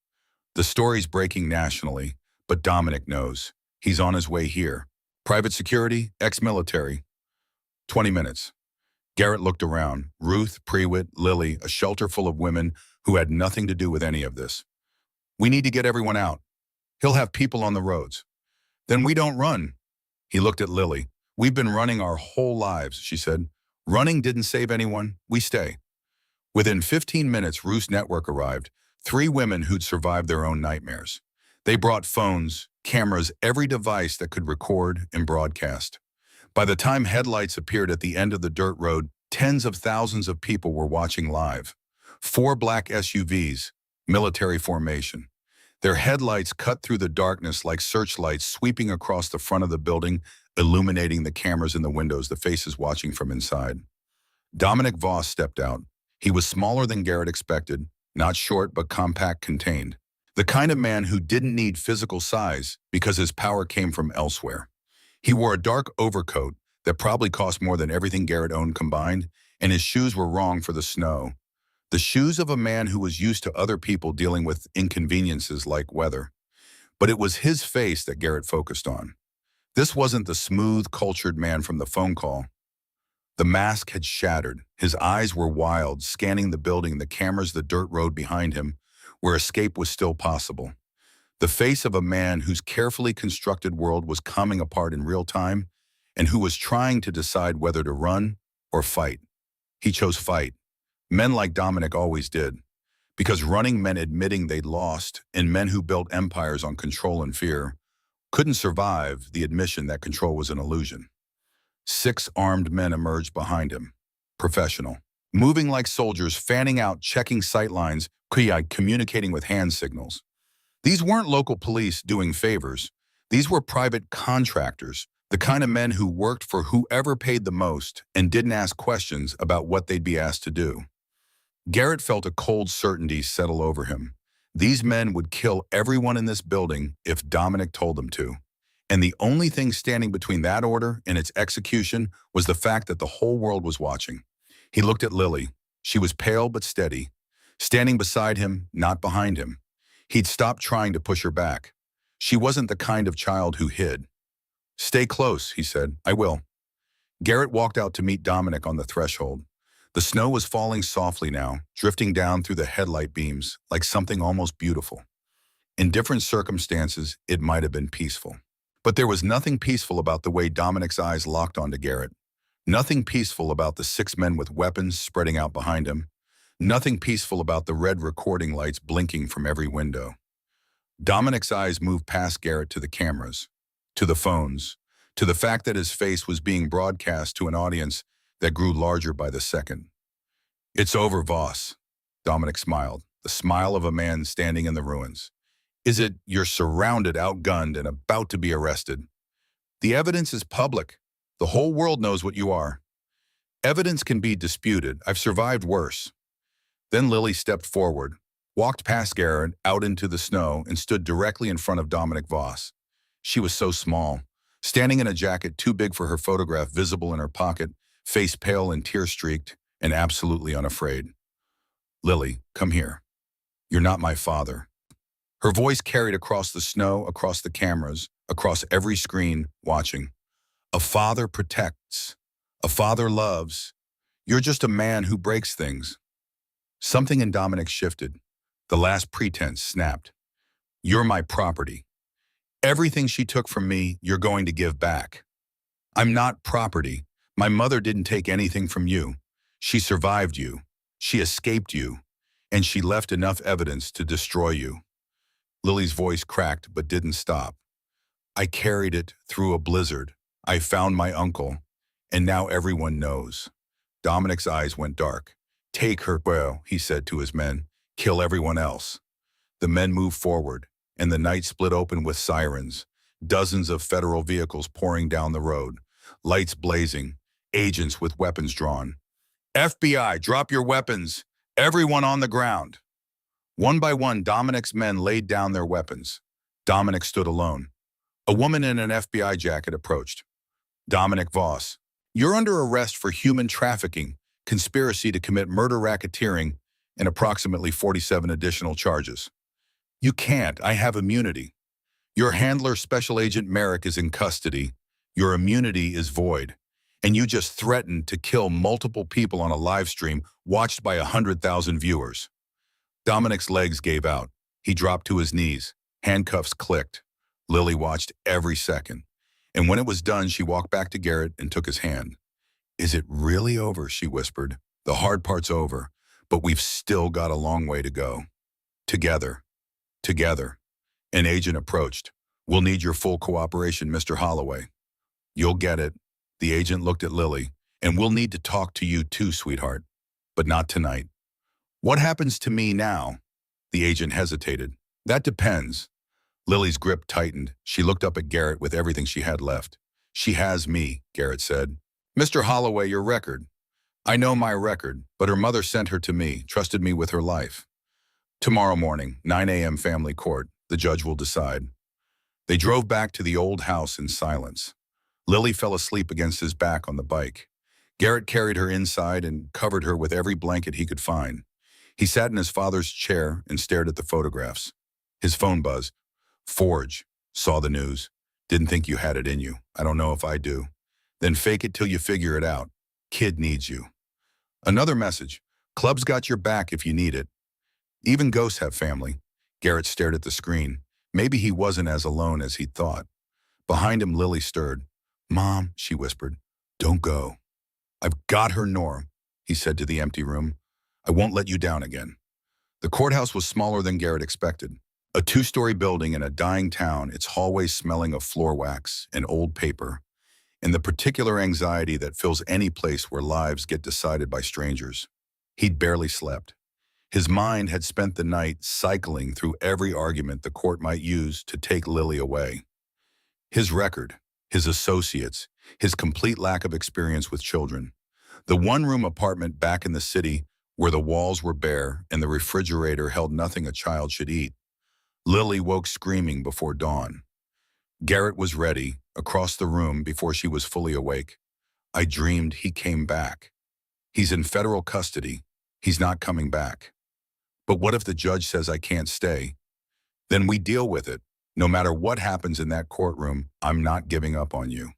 "The story's breaking nationally, but Dominic knows. He's on his way here. Private security, ex-military. 20 minutes. Garrett looked around. Ruth, Prewitt, Lily, a shelter full of women who had nothing to do with any of this. "We need to get everyone out. He'll have people on the roads." "Then we don't run." He looked at Lily. "We've been running our whole lives," she said. "Running didn't save anyone. We stay." Within 15 minutes, Ruth's network arrived. 3 women who'd survived their own nightmares. They brought phones, cameras, every device that could record and broadcast. By the time headlights appeared at the end of the dirt road, tens of thousands of people were watching live. 4 black SUVs, military formation. Their headlights cut through the darkness like searchlights sweeping across the front of the building, illuminating the cameras in the windows, the faces watching from inside. Dominic Voss stepped out. He was smaller than Garrett expected, not short but compact, contained. The kind of man who didn't need physical size because his power came from elsewhere. He wore a dark overcoat that probably cost more than everything Garrett owned combined, and his shoes were wrong for the snow. The shoes of a man who was used to other people dealing with inconveniences like weather. But it was his face that Garrett focused on. This wasn't the smooth, cultured man from the phone call. The mask had shattered. His eyes were wild, scanning the building, the cameras, the dirt road behind him, where escape was still possible. The face of a man whose carefully constructed world was coming apart in real time, and who was trying to decide whether to run or fight. He chose fight. Men like Dominic always did, because running meant admitting they'd lost, and men who built empires on control and fear couldn't survive the admission that control was an illusion. 6 armed men emerged behind him, professional, moving like soldiers, fanning out, checking sightlines, communicating with hand signals. These weren't local police doing favors. These were private contractors, the kind of men who worked for whoever paid the most and didn't ask questions about what they'd be asked to do. Garrett felt a cold certainty settle over him. These men would kill everyone in this building if Dominic told them to. And the only thing standing between that order and its execution was the fact that the whole world was watching. He looked at Lily. She was pale but steady, standing beside him, not behind him. He'd stopped trying to push her back. She wasn't the kind of child who hid. "Stay close," he said. "I will." Garrett walked out to meet Dominic on the threshold. The snow was falling softly now, drifting down through the headlight beams like something almost beautiful. In different circumstances, it might have been peaceful. But there was nothing peaceful about the way Dominic's eyes locked onto Garrett. Nothing peaceful about the 6 men with weapons spreading out behind him. Nothing peaceful about the red recording lights blinking from every window. Dominic's eyes moved past Garrett to the cameras, to the phones, to the fact that his face was being broadcast to an audience that grew larger by the second. "It's over, Voss." Dominic smiled, the smile of a man standing in the ruins. "Is it? You're surrounded, outgunned, and about to be arrested. The evidence is public. The whole world knows what you are. Evidence can be disputed. I've survived worse." Then Lily stepped forward, walked past Garrett out into the snow, and stood directly in front of Dominic Voss. She was so small, standing in a jacket too big for her photograph visible in her pocket, face pale and tear-streaked, and absolutely unafraid. "Lily, come here. You're not my father." Her voice carried across the snow, across the cameras, across every screen watching. "A father protects. A father loves. You're just a man who breaks things." Something in Dominic shifted. The last pretense snapped. You're my property. Everything she took from me, you're going to give back. I'm not property. My mother didn't take anything from you. She survived you. She escaped you. And she left enough evidence to destroy you. Lily's voice cracked but didn't stop. I carried it through a blizzard. I found my uncle. And now everyone knows. Dominic's eyes went dark. Take her, well, he said to his men. Kill everyone else. The men moved forward, and the night split open with sirens. Dozens of federal vehicles pouring down the road. Lights blazing. Agents with weapons drawn. FBI, drop your weapons. Everyone on the ground. One by one, Dominic's men laid down their weapons. Dominic stood alone. A woman in an FBI jacket approached. Dominic Voss, you're under arrest for human trafficking, conspiracy to commit murder, racketeering, and approximately 47 additional charges. You can't. I have immunity. Your handler, Special Agent Merrick, is in custody. Your immunity is void. And you just threatened to kill multiple people on a live stream watched by 100,000 viewers. Dominic's legs gave out. He dropped to his knees. Handcuffs clicked. Lily watched every second. And when it was done, she walked back to Garrett and took his hand. Is it really over? She whispered. The hard part's over, but we've still got a long way to go. Together. Together. An agent approached. We'll need your full cooperation, Mr. Holloway. You'll get it. The agent looked at Lily. And we'll need to talk to you too, sweetheart. But not tonight. What happens to me now? The agent hesitated. That depends. Lily's grip tightened. She looked up at Garrett with everything she had left. She has me, Garrett said. Mr. Holloway, your record. I know my record, but her mother sent her to me, trusted me with her life. Tomorrow morning, 9 a.m. family court. The judge will decide. They drove back to the old house in silence. Lily fell asleep against his back on the bike. Garrett carried her inside and covered her with every blanket he could find. He sat in his father's chair and stared at the photographs. His phone buzzed. Forge. Saw the news. Didn't think you had it in you. I don't know if I do. Then fake it till you figure it out. Kid needs you. Another message. Club's got your back if you need it. Even ghosts have family. Garrett stared at the screen. Maybe he wasn't as alone as he'd thought. Behind him, Lily stirred. Mom, she whispered. Don't go. I've got her, Norm, he said to the empty room. I won't let you down again. The courthouse was smaller than Garrett expected. A two-story building in a dying town, its hallways smelling of floor wax and old paper, and the particular anxiety that fills any place where lives get decided by strangers. He'd barely slept. His mind had spent the night cycling through every argument the court might use to take Lily away. His record, his associates, his complete lack of experience with children. The one-room apartment back in the city where the walls were bare and the refrigerator held nothing a child should eat. Lily woke screaming before dawn. Garrett was ready, across the room before she was fully awake. I dreamed he came back. He's in federal custody. He's not coming back. But what if the judge says I can't stay? Then we deal with it. No matter what happens in that courtroom, I'm not giving up on you.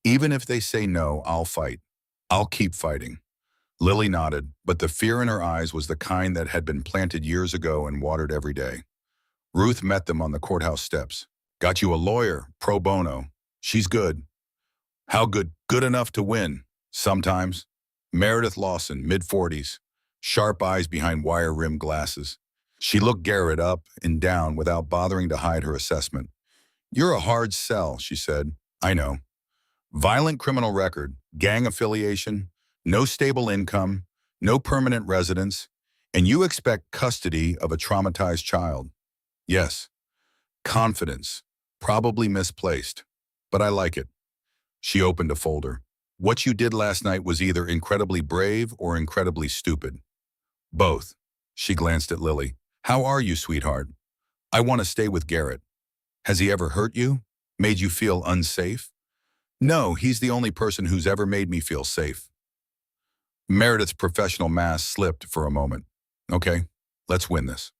Even if they say no, I'll fight. I'll keep fighting. Lily nodded, but the fear in her eyes was the kind that had been planted years ago and watered every day. Ruth met them on the courthouse steps. Got you a lawyer, pro bono. She's good. How good? Good enough to win. Sometimes. Meredith Lawson, mid-40s. Sharp eyes behind wire-rimmed glasses. She looked Garrett up and down without bothering to hide her assessment. You're a hard sell, she said. I know. Violent criminal record, gang affiliation, no stable income, no permanent residence, and you expect custody of a traumatized child. Yes. Confidence, probably misplaced, but I like it. She opened a folder. What you did last night was either incredibly brave or incredibly stupid. Both. She glanced at Lily. How are you, sweetheart? I want to stay with Garrett. Has he ever hurt you? Made you feel unsafe? No, he's the only person who's ever made me feel safe. Meredith's professional mask slipped for a moment. Okay, let's win this.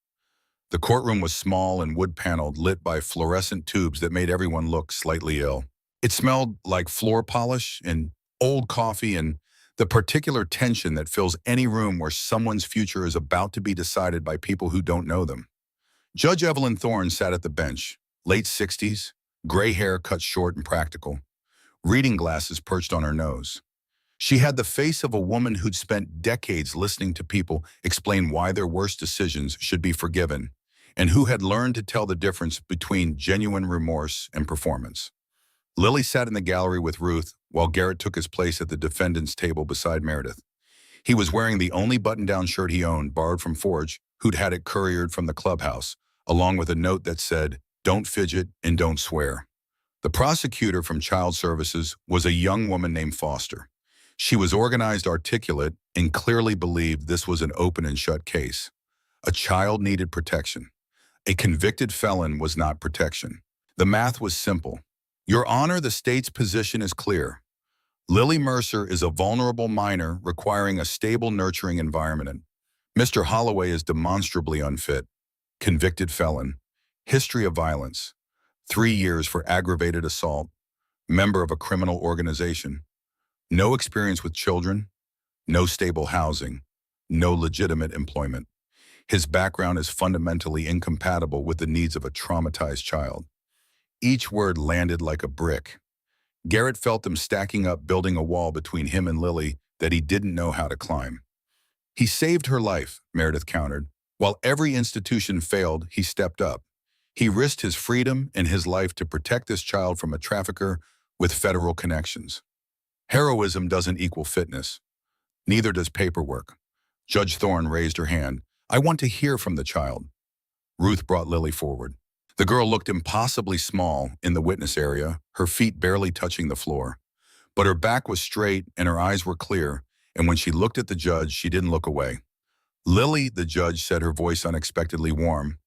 The courtroom was small and wood-paneled, lit by fluorescent tubes that made everyone look slightly ill. It smelled like floor polish and old coffee and The particular tension that fills any room where someone's future is about to be decided by people who don't know them. Judge Evelyn Thorne sat at the bench, late 60s, gray hair cut short and practical, reading glasses perched on her nose. She had the face of a woman who'd spent decades listening to people explain why their worst decisions should be forgiven, and who had learned to tell the difference between genuine remorse and performance. Lily sat in the gallery with Ruth, while Garrett took his place at the defendant's table beside Meredith. He was wearing the only button-down shirt he owned, borrowed from Forge, who'd had it couriered from the clubhouse, along with a note that said, "Don't fidget and don't swear." The prosecutor from Child Services was a young woman named Foster. She was organized, articulate, and clearly believed this was an open and shut case. A child needed protection. A convicted felon was not protection. The math was simple. Your Honor, the state's position is clear. Lily Mercer is a vulnerable minor requiring a stable, nurturing environment. Mr. Holloway is demonstrably unfit. Convicted felon. History of violence. 3 years for aggravated assault. Member of a criminal organization. No experience with children. No stable housing. No legitimate employment. His background is fundamentally incompatible with the needs of a traumatized child. Each word landed like a brick. Garrett felt them stacking up, building a wall between him and Lily that he didn't know how to climb. He saved her life, Meredith countered. While every institution failed, he stepped up. He risked his freedom and his life to protect this child from a trafficker with federal connections. Heroism doesn't equal fitness. Neither does paperwork. Judge Thorne raised her hand. I want to hear from the child. Ruth brought Lily forward. The girl looked impossibly small in the witness area, her feet barely touching the floor. But her back was straight and her eyes were clear, and when she looked at the judge, she didn't look away. Lily, the judge said, her voice unexpectedly warm.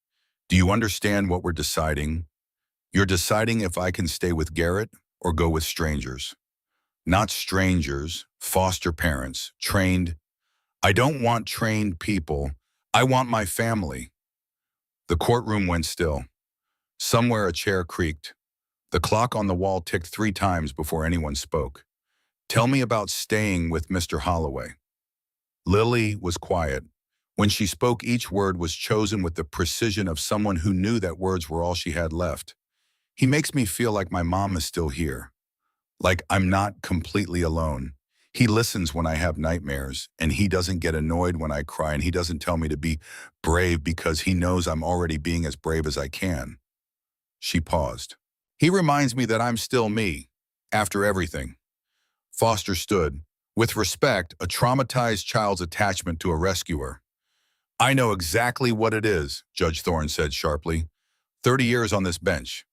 Do you understand what we're deciding? You're deciding if I can stay with Garrett or go with strangers. Not strangers, foster parents, trained. I don't want trained people. I want my family. The courtroom went still. Somewhere a chair creaked. The clock on the wall ticked 3 times before anyone spoke. Tell me about staying with Mr. Holloway. Lily was quiet. When she spoke, each word was chosen with the precision of someone who knew that words were all she had left. He makes me feel like my mom is still here. Like I'm not completely alone. He listens when I have nightmares, and he doesn't get annoyed when I cry, and he doesn't tell me to be brave because he knows I'm already being as brave as I can. She paused. He reminds me that I'm still me, after everything. Foster stood, with respect, a traumatized child's attachment to a rescuer. I know exactly what it is, Judge Thorne said sharply. 30 years on this bench.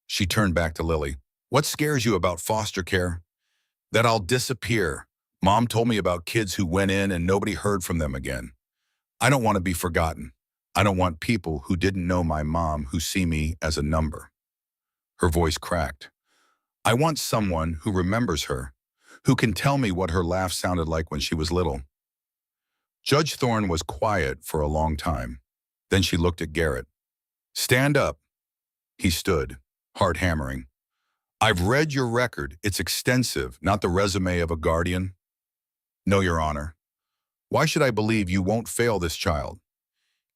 She turned back to Lily. What scares you about foster care? That I'll disappear. Mom told me about kids who went in and nobody heard from them again. I don't want to be forgotten. I don't want people who didn't know my mom who see me as a number. Her voice cracked. I want someone who remembers her, who can tell me what her laugh sounded like when she was little. Judge Thorne was quiet for a long time. Then she looked at Garrett. Stand up. He stood, heart hammering. I've read your record. It's extensive, not the resume of a guardian. No, Your Honor. Why should I believe you won't fail this child?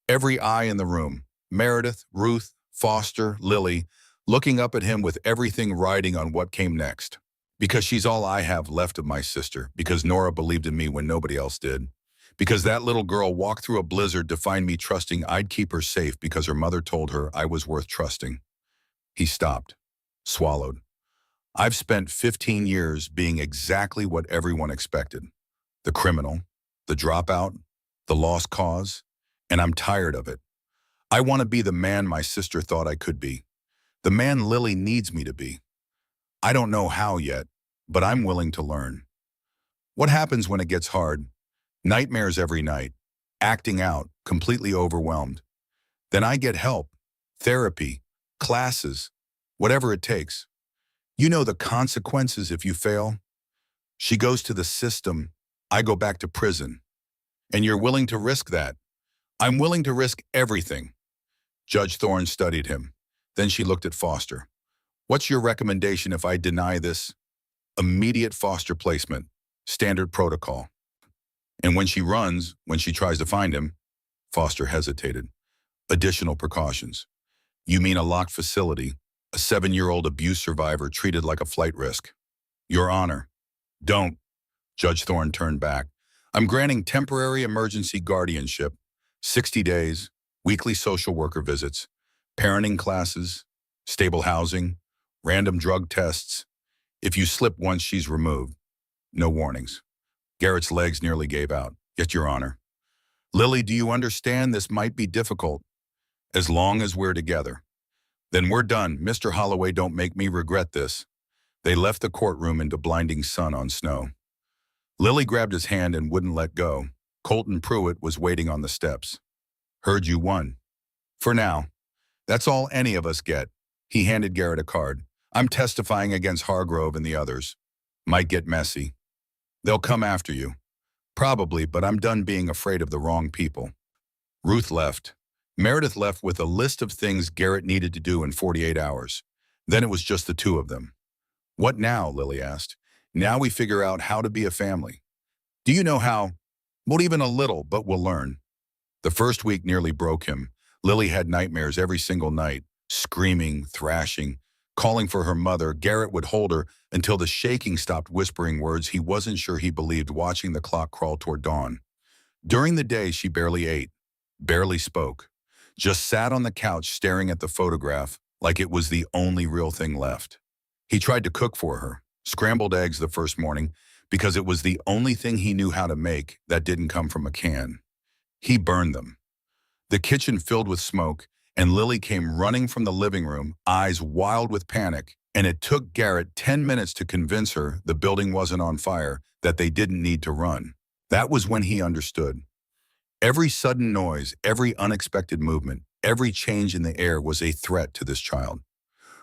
Every eye in the room, Meredith, Ruth, Foster, Lily, looking up at him with everything riding on what came next. Because she's all I have left of my sister, because Nora believed in me when nobody else did. Because that little girl walked through a blizzard to find me trusting I'd keep her safe because her mother told her I was worth trusting. He stopped, swallowed. I've spent 15 years being exactly what everyone expected. The criminal, the dropout, the lost cause, and I'm tired of it. I want to be the man my sister thought I could be. The man Lily needs me to be. I don't know how yet, but I'm willing to learn. What happens when it gets hard? Nightmares every night, acting out, completely overwhelmed. Then I get help, therapy, classes, whatever it takes. You know the consequences if you fail. She goes to the system, I go back to prison. And you're willing to risk that. I'm willing to risk everything. Judge Thorne studied him. Then she looked at Foster. What's your recommendation if I deny this? Immediate foster placement. Standard protocol. And when she runs, when she tries to find him, Foster hesitated. Additional precautions. You mean a locked facility, a 7-year-old abuse survivor treated like a flight risk. Your Honor. Don't. Judge Thorne turned back. I'm granting temporary emergency guardianship, 60 days, weekly social worker visits, parenting classes, stable housing, random drug tests. If you slip once, she's removed. No warnings. Garrett's legs nearly gave out. Yet, Your Honor. Lily, do you understand this might be difficult? As long as we're together. Then we're done. Mr. Holloway, don't make me regret this. They left the courtroom into blinding sun on snow. Lily grabbed his hand and wouldn't let go. Colton Pruitt was waiting on the steps. Heard you won. For now. That's all any of us get. He handed Garrett a card. I'm testifying against Hargrove and the others. Might get messy. They'll come after you. Probably, but I'm done being afraid of the wrong people. Ruth left. Meredith left with a list of things Garrett needed to do in 48 hours. Then it was just the two of them. What now? Lily asked. Now we figure out how to be a family. Do you know how? Well, even a little, but we'll learn. The first week nearly broke him. Lily had nightmares every single night, screaming, thrashing, calling for her mother. Garrett would hold her until the shaking stopped, whispering words he wasn't sure he believed, watching the clock crawl toward dawn. During the day, she barely ate, barely spoke, just sat on the couch staring at the photograph like it was the only real thing left. He tried to cook for her, scrambled eggs the first morning, because it was the only thing he knew how to make that didn't come from a can. He burned them. The kitchen filled with smoke, and Lily came running from the living room, eyes wild with panic, and it took Garrett 10 minutes to convince her the building wasn't on fire, that they didn't need to run. That was when he understood. Every sudden noise, every unexpected movement, every change in the air was a threat to this child.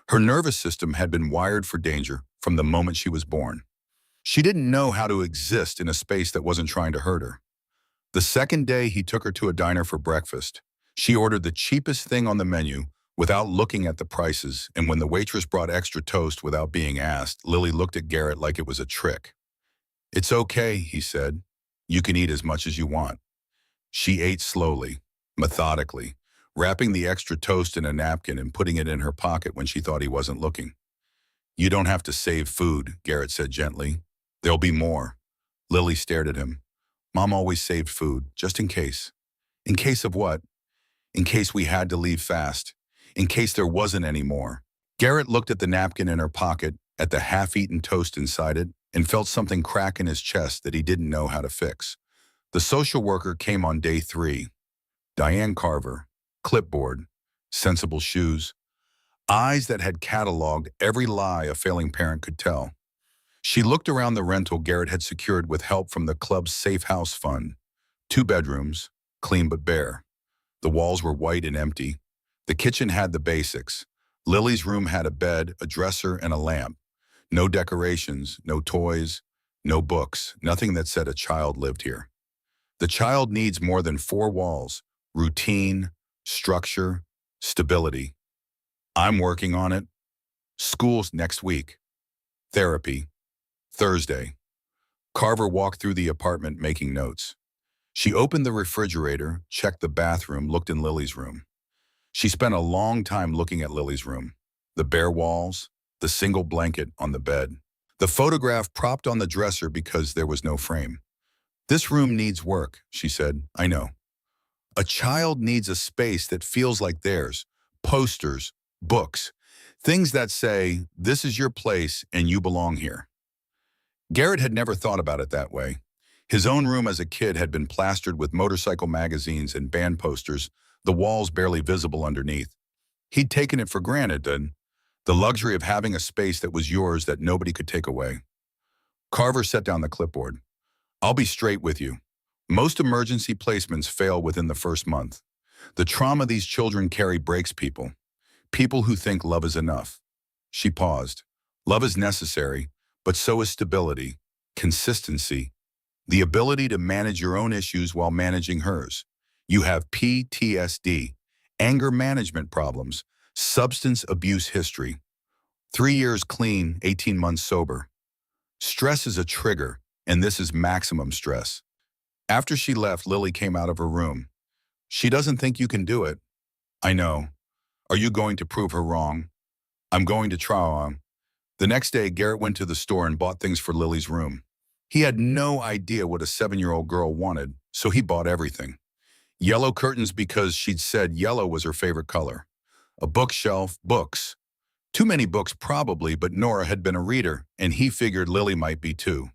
Her nervous system had been wired for danger from the moment she was born. She didn't know how to exist in a space that wasn't trying to hurt her. The second day he took her to a diner for breakfast, she ordered the cheapest thing on the menu without looking at the prices, and when the waitress brought extra toast without being asked, Lily looked at Garrett like it was a trick. It's okay, he said. You can eat as much as you want. She ate slowly, methodically, wrapping the extra toast in a napkin and putting it in her pocket when she thought he wasn't looking. You don't have to save food, Garrett said gently. There'll be more. Lily stared at him. Mom always saved food, just in case. In case of what? In case we had to leave fast. In case there wasn't any more. Garrett looked at the napkin in her pocket, at the half-eaten toast inside it, and felt something crack in his chest that he didn't know how to fix. The social worker came on day 3. Diane Carver, clipboard, sensible shoes, eyes that had cataloged every lie a failing parent could tell. She looked around the rental Garrett had secured with help from the club's Safe House Fund. 2 bedrooms, clean but bare. The walls were white and empty. The kitchen had the basics. Lily's room had a bed, a dresser, and a lamp. No decorations, no toys, no books, nothing that said a child lived here. The child needs more than 4 walls, routine, structure, stability. I'm working on it. School's next week. Therapy. Thursday. Carver walked through the apartment making notes. She opened the refrigerator, checked the bathroom, looked in Lily's room. She spent a long time looking at Lily's room. The bare walls, the single blanket on the bed, the photograph propped on the dresser because there was no frame. This room needs work, she said. I know. A child needs a space that feels like theirs. Posters, books, things that say, this is your place and you belong here. Garrett had never thought about it that way. His own room as a kid had been plastered with motorcycle magazines and band posters, the walls barely visible underneath. He'd taken it for granted, then, the luxury of having a space that was yours that nobody could take away. Carver set down the clipboard. I'll be straight with you. Most emergency placements fail within the first month. The trauma these children carry breaks people. People who think love is enough. She paused. Love is necessary, but so is stability, consistency, the ability to manage your own issues while managing hers. You have PTSD, anger management problems, substance abuse history. 3 years clean, 18 months sober. Stress is a trigger, And this is maximum stress. After she left, Lily came out of her room. She doesn't think you can do it. I know. Are you going to prove her wrong? I'm going to try on. The next day, Garrett went to the store and bought things for Lily's room. He had no idea what a 7-year-old girl wanted, so he bought everything. Yellow curtains because she'd said yellow was her favorite color. A bookshelf, books. Too many books probably, but Nora had been a reader, and he figured Lily might be too.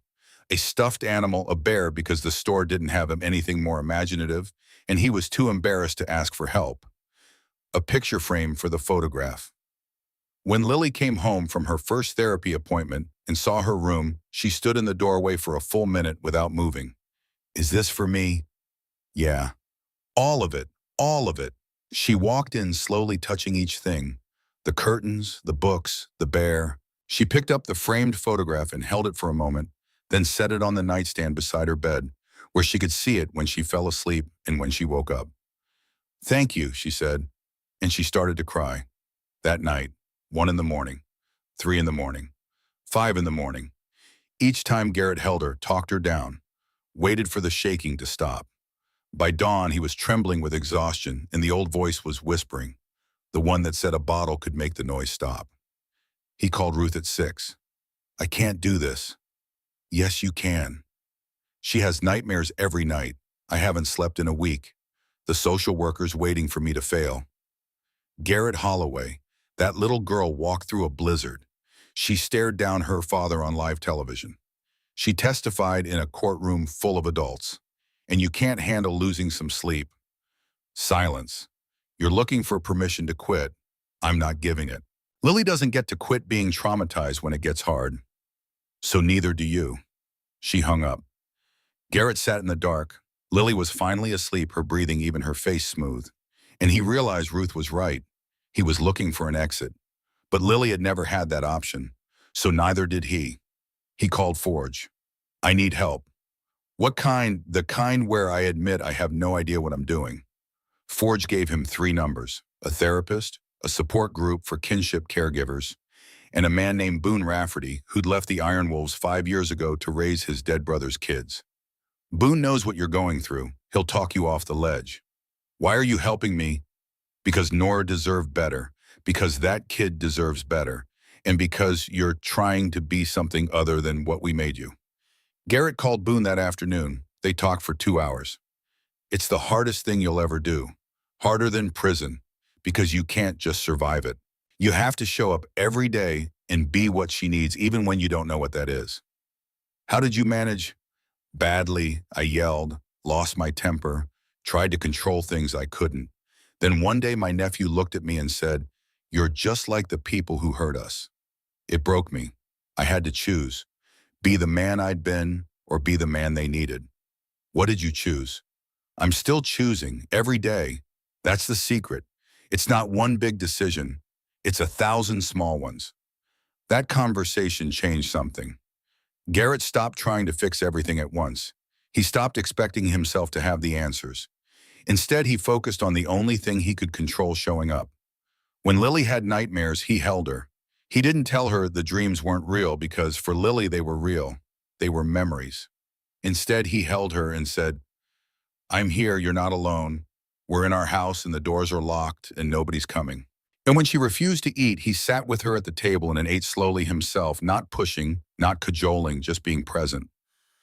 A stuffed animal, a bear, because the store didn't have him anything more imaginative, and he was too embarrassed to ask for help. A picture frame for the photograph. When Lily came home from her first therapy appointment and saw her room, she stood in the doorway for a full minute without moving. Is this for me? Yeah. All of it. All of it. She walked in, slowly touching each thing. The curtains, the books, the bear. She picked up the framed photograph and held it for a moment, then set it on the nightstand beside her bed, where she could see it when she fell asleep and when she woke up. Thank you, she said, and she started to cry. That night, 1 in the morning, 3 in the morning, 5 in the morning. Each time Garrett held her, talked her down, waited for the shaking to stop. By dawn, he was trembling with exhaustion, and the old voice was whispering, the one that said a bottle could make the noise stop. He called Ruth at 6. I can't do this. Yes, you can. She has nightmares every night. I haven't slept in a week. The social worker's waiting for me to fail. Garrett Holloway, that little girl, walked through a blizzard. She stared down her father on live television. She testified in a courtroom full of adults. And you can't handle losing some sleep. Silence. You're looking for permission to quit. I'm not giving it. Lily doesn't get to quit being traumatized when it gets hard. So neither do you. She hung up. Garrett sat in the dark. Lily was finally asleep, her breathing, even her face, smooth. And he realized Ruth was right. He was looking for an exit. But Lily had never had that option. So neither did he. He called Forge. I need help. What kind? The kind where I admit I have no idea what I'm doing. Forge gave him 3 numbers, a therapist, a support group for kinship caregivers, and a man named Boone Rafferty who'd left the Iron Wolves 5 years ago to raise his dead brother's kids. Boone knows what you're going through. He'll talk you off the ledge. Why are you helping me? Because Nora deserved better, because that kid deserves better, and because you're trying to be something other than what we made you. Garrett called Boone that afternoon. They talked for 2 hours. It's the hardest thing you'll ever do. Harder than prison, because you can't just survive it. You have to show up every day and be what she needs, even when you don't know what that is. How did you manage? Badly. I yelled, lost my temper, tried to control things I couldn't. Then one day my nephew looked at me and said, "You're just like the people who hurt us." It broke me. I had to choose. Be the man I'd been, or be the man they needed. What did you choose? I'm still choosing, every day. That's the secret. It's not one big decision. It's 1,000 small ones. That conversation changed something. Garrett stopped trying to fix everything at once. He stopped expecting himself to have the answers. Instead, he focused on the only thing he could control showing up. When Lily had nightmares, he held her. He didn't tell her the dreams weren't real because for Lily they were real. They were memories. Instead, he held her and said, I'm here, you're not alone. We're in our house and the doors are locked and nobody's coming. And when she refused to eat, he sat with her at the table and ate slowly himself, not pushing, not cajoling, just being present.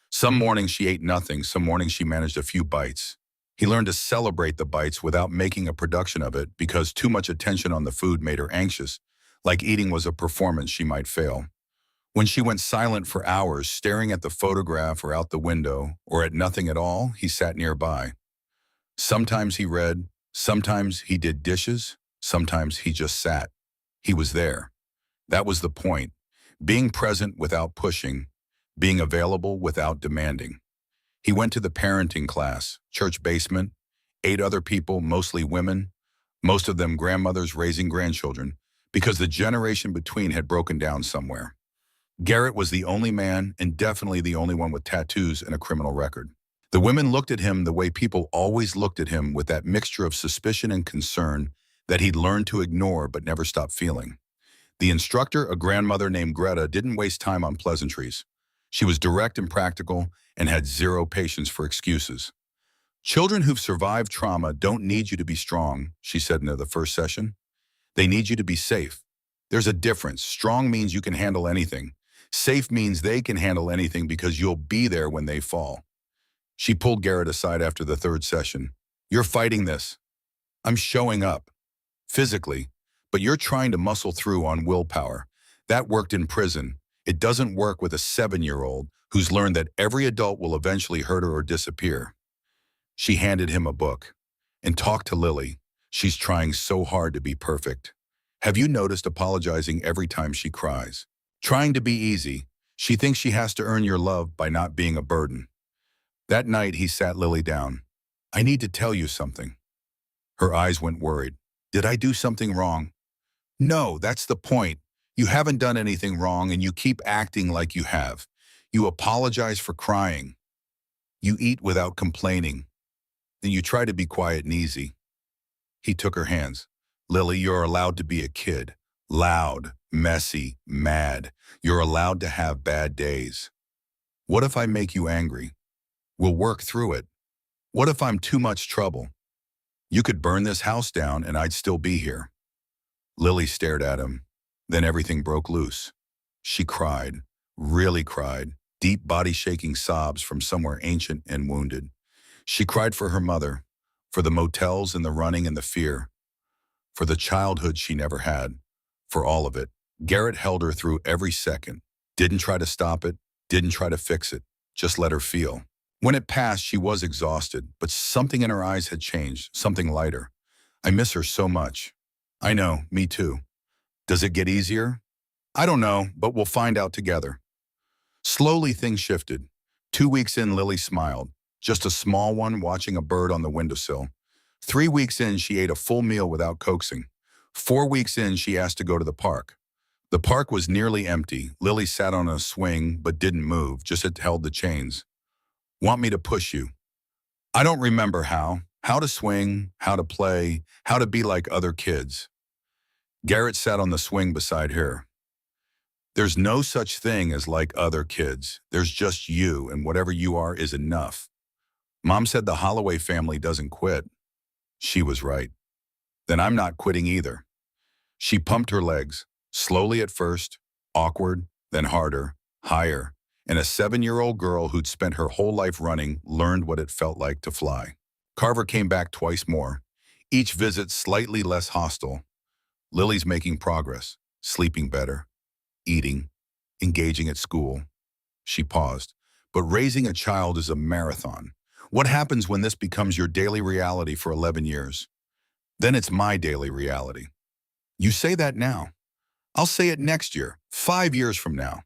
Some mornings she ate nothing, some mornings she managed a few bites. He learned to celebrate the bites without making a production of it because too much attention on the food made her anxious, like eating was a performance she might fail. When she went silent for hours, staring at the photograph or out the window, or at nothing at all, he sat nearby. Sometimes he read, sometimes he did dishes, sometimes he just sat. He was there. That was the point. Being present without pushing, being available without demanding. He went to the parenting class, church basement, 8 other people, mostly women, most of them grandmothers raising grandchildren, because the generation between had broken down somewhere. Garrett was the only man, and definitely the only one with tattoos and a criminal record. The women looked at him the way people always looked at him, with that mixture of suspicion and concern that he'd learned to ignore but never stopped feeling. The instructor, a grandmother named Greta, didn't waste time on pleasantries. She was direct and practical and had zero patience for excuses. Children who've survived trauma don't need you to be strong, she said in the first session. They need you to be safe. There's a difference. Strong means you can handle anything. Safe means they can handle anything because you'll be there when they fall. She pulled Garrett aside after the third session. You're fighting this. I'm showing up. Physically. But you're trying to muscle through on willpower. That worked in prison. It doesn't work with a 7-year-old who's learned that every adult will eventually hurt her or disappear. She handed him a book. And talk to Lily. She's trying so hard to be perfect. Have you noticed apologizing every time she cries? Trying to be easy. She thinks she has to earn your love by not being a burden. That night, he sat Lily down. I need to tell you something. Her eyes went worried. Did I do something wrong? No, that's the point. You haven't done anything wrong and you keep acting like you have. You apologize for crying. You eat without complaining. Then you try to be quiet and easy. He took her hands. Lily, you're allowed to be a kid. Loud, messy, mad. You're allowed to have bad days. What if I make you angry? We'll work through it. What if I'm too much trouble? You could burn this house down and I'd still be here. Lily stared at him. Then everything broke loose. She cried, really cried, deep body-shaking sobs from somewhere ancient and wounded. She cried for her mother, for the motels and the running and the fear, for the childhood she never had, for all of it. Garrett held her through every second, didn't try to stop it, didn't try to fix it, just let her feel. When it passed, she was exhausted, but something in her eyes had changed, something lighter. I miss her so much. I know, me too. Does it get easier? I don't know, but we'll find out together. Slowly, things shifted. 2 weeks in, Lily smiled. Just a small one watching a bird on the windowsill. 3 weeks in, she ate a full meal without coaxing. 4 weeks in, she asked to go to the park. The park was nearly empty. Lily sat on a swing but didn't move, just held the chains. Want me to push you? I don't remember how. How to swing, how to play, how to be like other kids. Garrett sat on the swing beside her. There's no such thing as like other kids. There's just you, and whatever you are is enough. Mom said the Holloway family doesn't quit. She was right. Then I'm not quitting either. She pumped her legs, slowly at first, awkward, then harder, higher, and a 7-year-old girl who'd spent her whole life running learned what it felt like to fly. Carver came back twice more, each visit slightly less hostile. Lily's making progress, sleeping better, eating, engaging at school. She paused. But raising a child is a marathon. What happens when this becomes your daily reality for 11 years? Then it's my daily reality. You say that now. I'll say it next year, 5 years from now.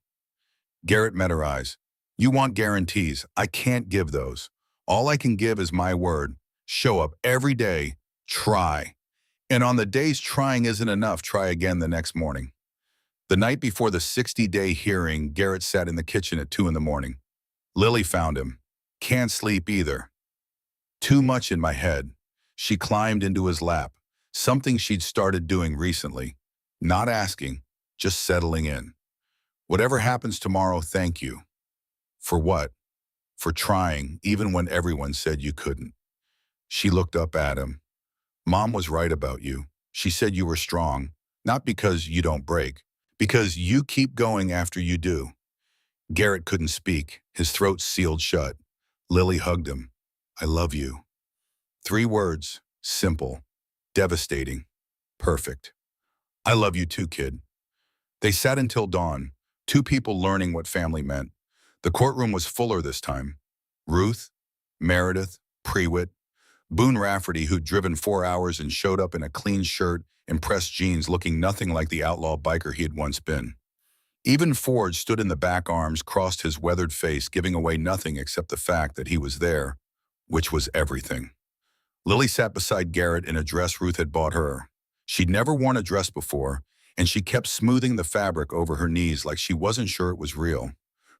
Garrett met her eyes. You want guarantees. I can't give those. All I can give is my word. Show up every day. Try. And on the days trying isn't enough, try again the next morning. The night before the 60-day hearing, Garrett sat in the kitchen at 2 in the morning. Lily found him. Can't sleep either. Too much in my head. She climbed into his lap, something she'd started doing recently. Not asking, just settling in. Whatever happens tomorrow, thank you. For what? For trying, even when everyone said you couldn't. She looked up at him. Mom was right about you. She said you were strong, not because you don't break, because you keep going after you do. Garrett couldn't speak, his throat sealed shut. Lily hugged him. I love you. 3 words, simple, devastating, perfect. I love you too, kid. They sat until dawn, 2 people learning what family meant. The courtroom was fuller this time. Ruth, Meredith, Prewitt, Boone Rafferty, who'd driven 4 hours and showed up in a clean shirt and pressed jeans looking nothing like the outlaw biker he had once been. Even Ford stood in the back, arms crossed, his weathered face giving away nothing except the fact that he was there, which was everything. Lily sat beside Garrett in a dress Ruth had bought her. She'd never worn a dress before, and she kept smoothing the fabric over her knees like she wasn't sure it was real.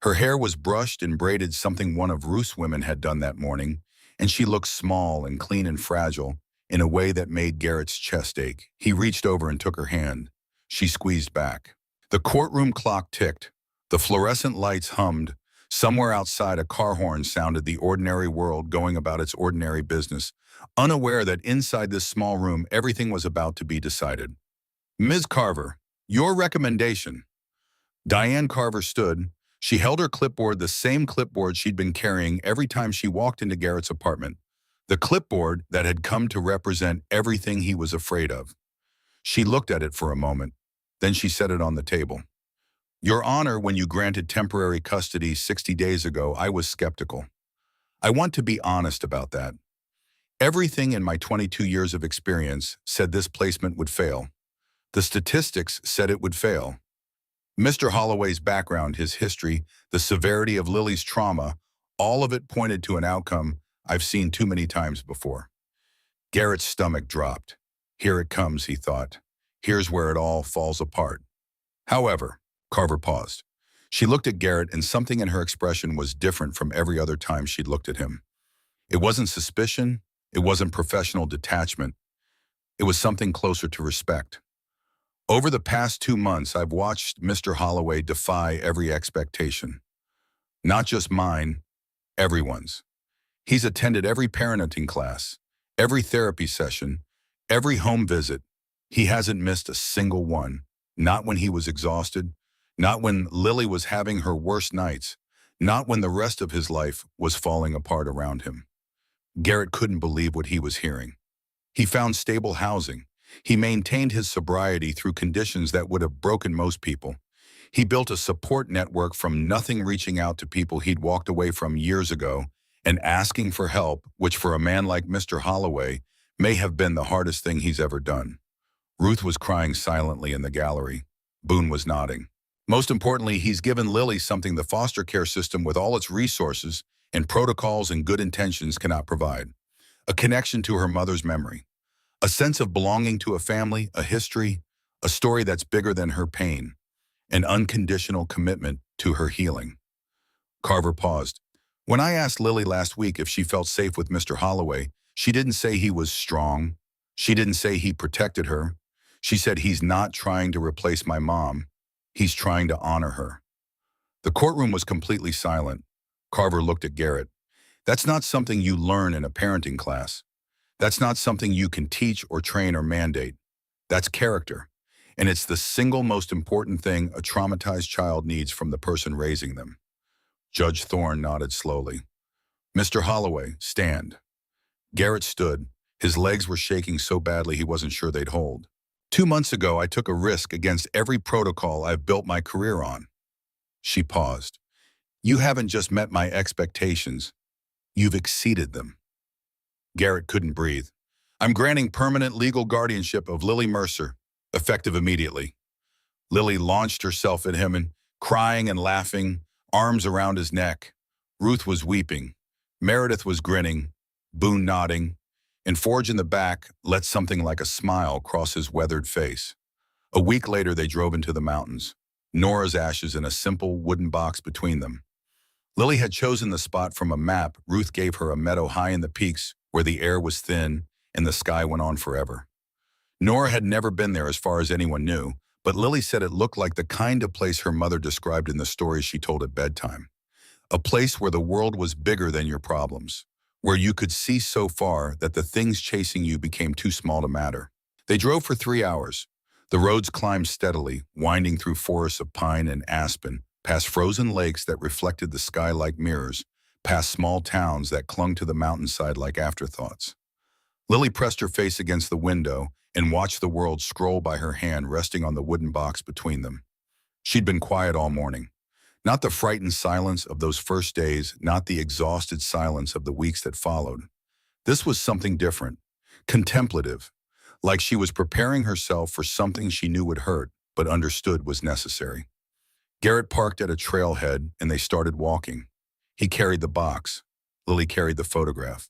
Her hair was brushed and braided, something one of Ruth's women had done that morning, and she looked small and clean and fragile in a way that made Garrett's chest ache. He reached over and took her hand. She squeezed back. The courtroom clock ticked. The fluorescent lights hummed. Somewhere outside, a car horn sounded the ordinary world going about its ordinary business, unaware that inside this small room everything was about to be decided. Ms. Carver, your recommendation. Diane Carver stood. She held her clipboard, the same clipboard she'd been carrying every time she walked into Garrett's apartment. The clipboard that had come to represent everything he was afraid of. She looked at it for a moment. Then she set it on the table. Your Honor, when you granted temporary custody 60 days ago, I was skeptical. I want to be honest about that. Everything in my 22 years of experience said this placement would fail. The statistics said it would fail. Mr. Holloway's background, his history, the severity of Lily's trauma, all of it pointed to an outcome I've seen too many times before. Garrett's stomach dropped. Here it comes, he thought. Here's where it all falls apart. However, Carver paused. She looked at Garrett, and something in her expression was different from every other time she'd looked at him. It wasn't suspicion. It wasn't professional detachment. It was something closer to respect. Over the past 2 months, I've watched Mr. Holloway defy every expectation. Not just mine, everyone's. He's attended every parenting class, every therapy session, every home visit. He hasn't missed a single one. Not when he was exhausted, not when Lily was having her worst nights, not when the rest of his life was falling apart around him. Garrett couldn't believe what he was hearing. He found stable housing. He maintained his sobriety through conditions that would have broken most people. He built a support network from nothing, reaching out to people he'd walked away from years ago and asking for help, which for a man like Mr. Holloway may have been the hardest thing he's ever done. Ruth was crying silently in the gallery. Boone was nodding. Most importantly, he's given Lily something the foster care system, with all its resources and protocols and good intentions, cannot provide. A connection to her mother's memory. A sense of belonging to a family, a history, a story that's bigger than her pain. An unconditional commitment to her healing. Carver paused. When I asked Lily last week if she felt safe with Mr. Holloway, she didn't say he was strong. She didn't say he protected her. She said he's not trying to replace my mom. He's trying to honor her. The courtroom was completely silent. Carver looked at Garrett. That's not something you learn in a parenting class. That's not something you can teach or train or mandate. That's character. And it's the single most important thing a traumatized child needs from the person raising them. Judge Thorne nodded slowly. Mr. Holloway, stand. Garrett stood. His legs were shaking so badly he wasn't sure they'd hold. 2 months ago, I took a risk against every protocol I've built my career on. She paused. You haven't just met my expectations. You've exceeded them. Garrett couldn't breathe. I'm granting permanent legal guardianship of Lily Mercer, effective immediately. Lily launched herself at him and crying and laughing, arms around his neck. Ruth was weeping. Meredith was grinning, Boone nodding, and Forge in the back let something like a smile cross his weathered face. A week later, they drove into the mountains, Nora's ashes in a simple wooden box between them. Lily had chosen the spot from a map. Ruth gave her a meadow high in the peaks where the air was thin and the sky went on forever. Nora had never been there as far as anyone knew, but Lily said it looked like the kind of place her mother described in the stories she told at bedtime. A place where the world was bigger than your problems, where you could see so far that the things chasing you became too small to matter. They drove for 3 hours. The roads climbed steadily, winding through forests of pine and aspen, past frozen lakes that reflected the sky like mirrors, past small towns that clung to the mountainside like afterthoughts. Lily pressed her face against the window and watched the world scroll by, her hand resting on the wooden box between them. She'd been quiet all morning. Not the frightened silence of those first days, not the exhausted silence of the weeks that followed. This was something different, contemplative, like she was preparing herself for something she knew would hurt, but understood was necessary. Garrett parked at a trailhead and they started walking. He carried the box. Lily carried the photograph.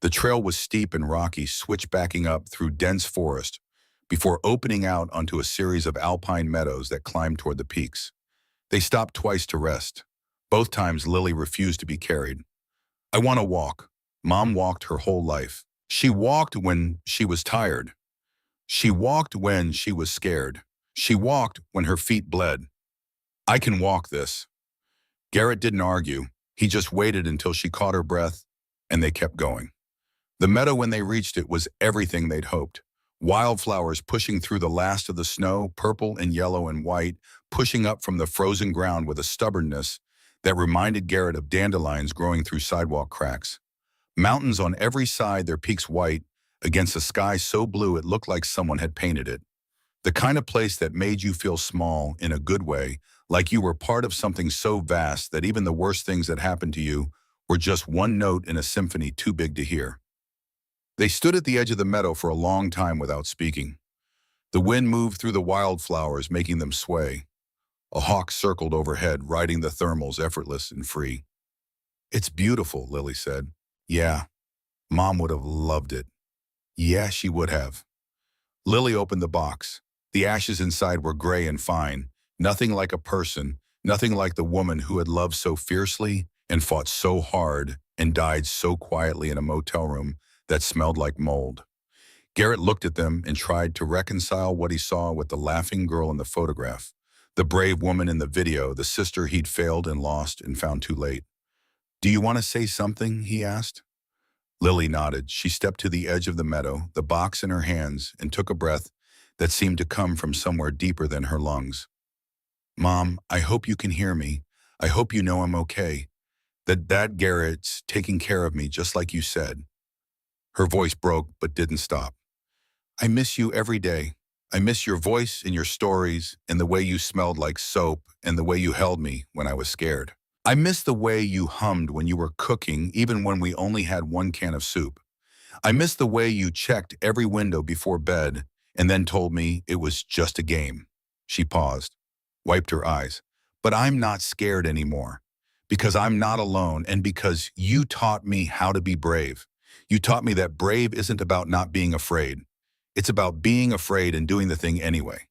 The trail was steep and rocky, switchbacking up through dense forest before opening out onto a series of alpine meadows that climbed toward the peaks. They stopped twice to rest. Both times Lily refused to be carried. I want to walk. Mom walked her whole life. She walked when she was tired. She walked when she was scared. She walked when her feet bled. I can walk this. Garrett didn't argue. He just waited until she caught her breath, and they kept going. The meadow when they reached it was everything they'd hoped. Wildflowers pushing through the last of the snow, purple and yellow and white, pushing up from the frozen ground with a stubbornness that reminded Garrett of dandelions growing through sidewalk cracks. Mountains on every side, their peaks white, against a sky so blue it looked like someone had painted it. The kind of place that made you feel small in a good way, like you were part of something so vast that even the worst things that happened to you were just one note in a symphony too big to hear. They stood at the edge of the meadow for a long time without speaking. The wind moved through the wildflowers, making them sway. A hawk circled overhead, riding the thermals, effortless and free. "It's beautiful," Lily said. "Yeah, Mom would have loved it." "Yeah, she would have." Lily opened the box. The ashes inside were gray and fine, nothing like a person, nothing like the woman who had loved so fiercely and fought so hard and died so quietly in a motel room that smelled like mold. Garrett looked at them and tried to reconcile what he saw with the laughing girl in the photograph, the brave woman in the video, the sister he'd failed and lost and found too late. "Do you want to say something?" he asked. Lily nodded. She stepped to the edge of the meadow, the box in her hands, and took a breath that seemed to come from somewhere deeper than her lungs. "Mom, I hope you can hear me. I hope you know I'm okay. That Dad Garrett's taking care of me just like you said." Her voice broke but didn't stop. "I miss you every day. I miss your voice and your stories and the way you smelled like soap and the way you held me when I was scared. I miss the way you hummed when you were cooking even when we only had one can of soup. I miss the way you checked every window before bed and then told me it was just a game." She paused, wiped her eyes. "But I'm not scared anymore because I'm not alone and because you taught me how to be brave. You taught me that brave isn't about not being afraid. It's about being afraid and doing the thing anyway.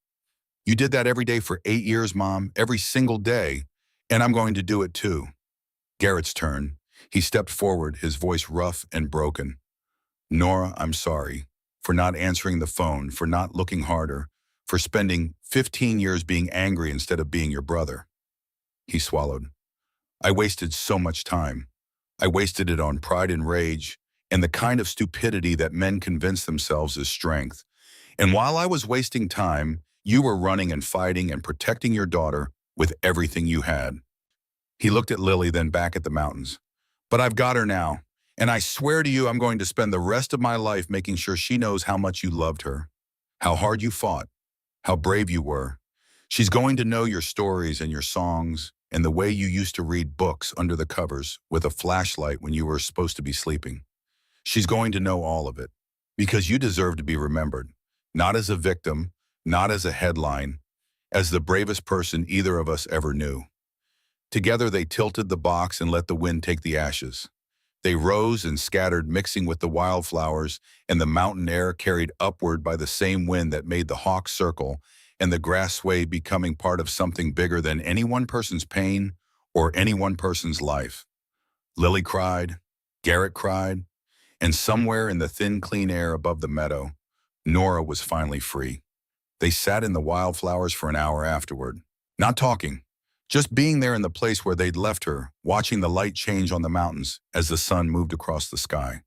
You did that every day for 8 years, Mom, every single day, and I'm going to do it too." Garrett's turn. He stepped forward, his voice rough and broken. "Nora, I'm sorry for not answering the phone, for not looking harder, for spending 15 years being angry instead of being your brother." He swallowed. "I wasted so much time. I wasted it on pride and rage and the kind of stupidity that men convince themselves is strength. And while I was wasting time, you were running and fighting and protecting your daughter with everything you had." He looked at Lily, then back at the mountains. "But I've got her now, and I swear to you I'm going to spend the rest of my life making sure she knows how much you loved her, how hard you fought, how brave you were. She's going to know your stories and your songs and the way you used to read books under the covers with a flashlight when you were supposed to be sleeping. She's going to know all of it, because you deserve to be remembered, not as a victim, not as a headline, as the bravest person either of us ever knew." Together they tilted the box and let the wind take the ashes. They rose and scattered, mixing with the wildflowers, and the mountain air carried upward by the same wind that made the hawk circle and the grass sway, becoming part of something bigger than any one person's pain or any one person's life. Lily cried, Garrett cried, and somewhere in the thin, clean air above the meadow, Nora was finally free. They sat in the wildflowers for an hour afterward, not talking, just being there in the place where they'd left her, watching the light change on the mountains as the sun moved across the sky.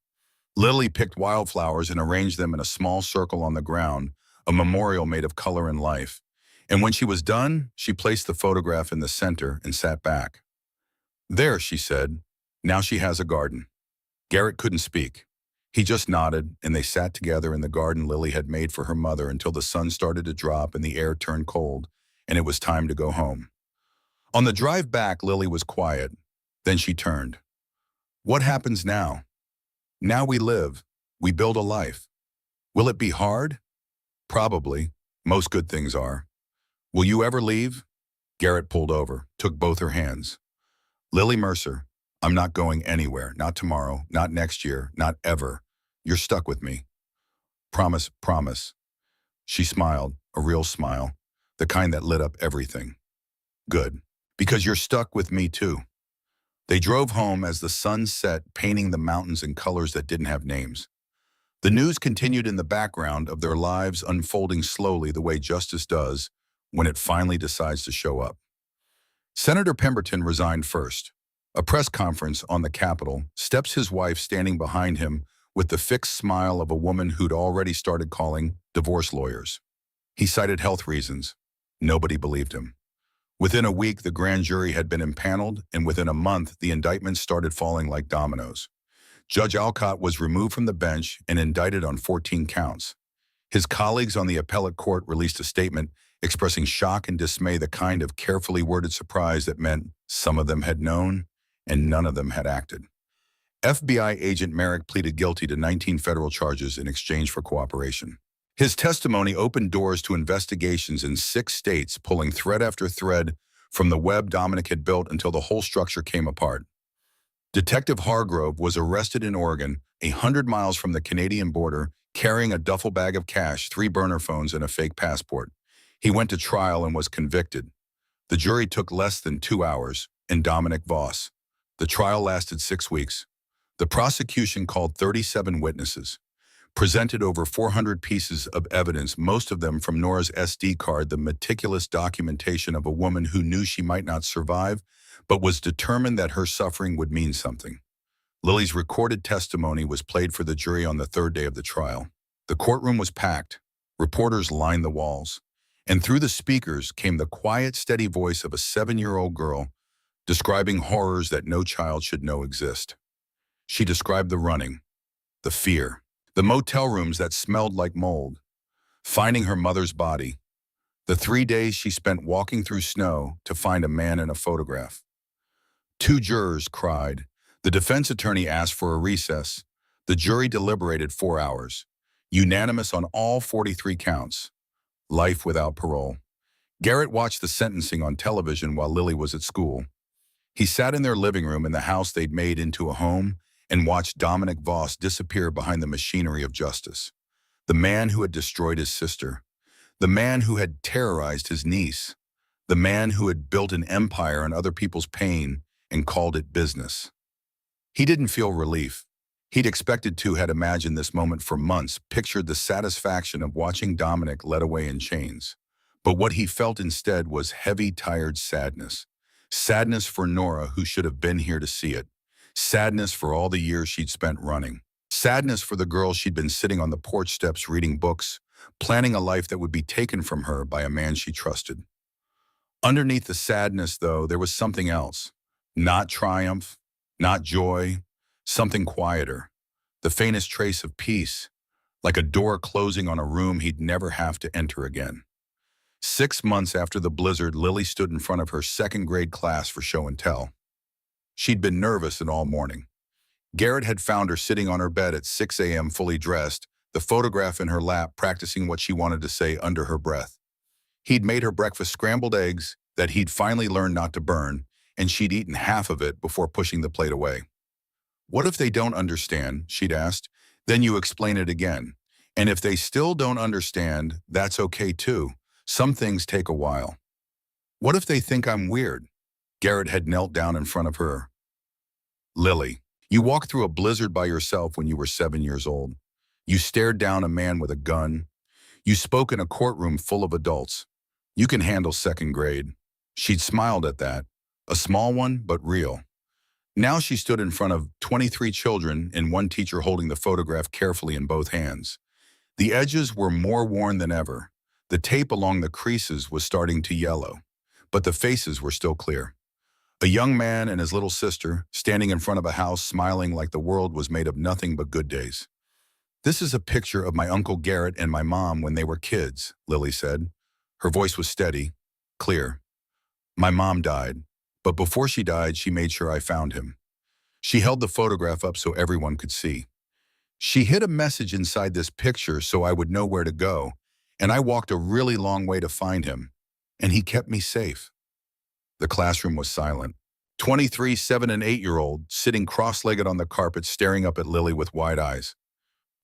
Lily picked wildflowers and arranged them in a small circle on the ground, a memorial made of color and life. And when she was done, she placed the photograph in the center and sat back. "There," she said, "now she has a garden." Garrett couldn't speak. He just nodded, and they sat together in the garden Lily had made for her mother until the sun started to drop and the air turned cold, and it was time to go home. On the drive back, Lily was quiet. Then she turned. "What happens now? Now we live. We build a life. Will it be hard? Probably. Most good things are. Will you ever leave?" Garrett pulled over, took both her hands. "Lily Mercer, I'm not going anywhere. Not tomorrow, not next year, not ever. You're stuck with me. Promise, promise." She smiled, a real smile, the kind that lit up everything. "Good, because you're stuck with me too." They drove home as the sun set, painting the mountains in colors that didn't have names. The news continued in the background of their lives, unfolding slowly the way justice does when it finally decides to show up. Senator Pemberton resigned first. A press conference on the Capitol steps his wife standing behind him with the fixed smile of a woman who'd already started calling divorce lawyers. He cited health reasons. Nobody believed him. Within a week, the grand jury had been impaneled, and within a month, the indictments started falling like dominoes. Judge Alcott was removed from the bench and indicted on 14 counts. His colleagues on the appellate court released a statement expressing shock and dismay, the kind of carefully worded surprise that meant some of them had known and none of them had acted. FBI agent Merrick pleaded guilty to 19 federal charges in exchange for cooperation. His testimony opened doors to investigations in 6 states, pulling thread after thread from the web Dominic had built until the whole structure came apart. Detective Hargrove was arrested in Oregon, 100 miles from the Canadian border, carrying a duffel bag of cash, 3 burner phones, and a fake passport. He went to trial and was convicted. The jury took less than 2 hours, and Dominic Voss. The trial lasted 6 weeks. The prosecution called 37 witnesses, presented over 400 pieces of evidence, most of them from Nora's SD card, the meticulous documentation of a woman who knew she might not survive, but was determined that her suffering would mean something. Lily's recorded testimony was played for the jury on the 3rd day of the trial. The courtroom was packed. Reporters lined the walls. And through the speakers came the quiet, steady voice of a 7-year-old girl describing horrors that no child should know exist. She described the running, the fear, the motel rooms that smelled like mold, finding her mother's body, the 3 days she spent walking through snow to find a man in a photograph. 2 jurors cried. The defense attorney asked for a recess. The jury deliberated 4 hours, unanimous on all 43 counts. Life without parole. Garrett watched the sentencing on television while Lily was at school. He sat in their living room in the house they'd made into a home and watched Dominic Voss disappear behind the machinery of justice. The man who had destroyed his sister. The man who had terrorized his niece. The man who had built an empire on other people's pain and called it business. He didn't feel relief. He'd expected to, had imagined this moment for months, pictured the satisfaction of watching Dominic led away in chains. But what he felt instead was heavy, tired sadness. Sadness for Nora, who should have been here to see it. Sadness for all the years she'd spent running. Sadness for the girl she'd been sitting on the porch steps reading books, planning a life that would be taken from her by a man she trusted. Underneath the sadness, though, there was something else. Not triumph, not joy, something quieter. The faintest trace of peace, like a door closing on a room he'd never have to enter again. 6 months after the blizzard, Lily stood in front of her 2nd grade class for show and tell. She'd been nervous all morning. Garrett had found her sitting on her bed at 6 a.m. fully dressed, the photograph in her lap, practicing what she wanted to say under her breath. He'd made her breakfast scrambled eggs that he'd finally learned not to burn, and she'd eaten half of it before pushing the plate away. What if they don't understand, she'd asked. Then you explain it again. And if they still don't understand, that's okay too. Some things take a while. What if they think I'm weird? Garrett had knelt down in front of her. Lily, you walked through a blizzard by yourself when you were 7 years old. You stared down a man with a gun. You spoke in a courtroom full of adults. You can handle 2nd grade. She'd smiled at that. A small one, but real. Now she stood in front of 23 children and one teacher holding the photograph carefully in both hands. The edges were more worn than ever. The tape along the creases was starting to yellow, but the faces were still clear. A young man and his little sister standing in front of a house smiling like the world was made of nothing but good days. This is a picture of my Uncle Garrett and my mom when they were kids, Lily said. Her voice was steady, clear. My mom died, but before she died, she made sure I found him. She held the photograph up so everyone could see. She hid a message inside this picture so I would know where to go, and I walked a really long way to find him, and he kept me safe. The classroom was silent. 23, 7, and 8-year-old sitting cross-legged on the carpet staring up at Lily with wide eyes.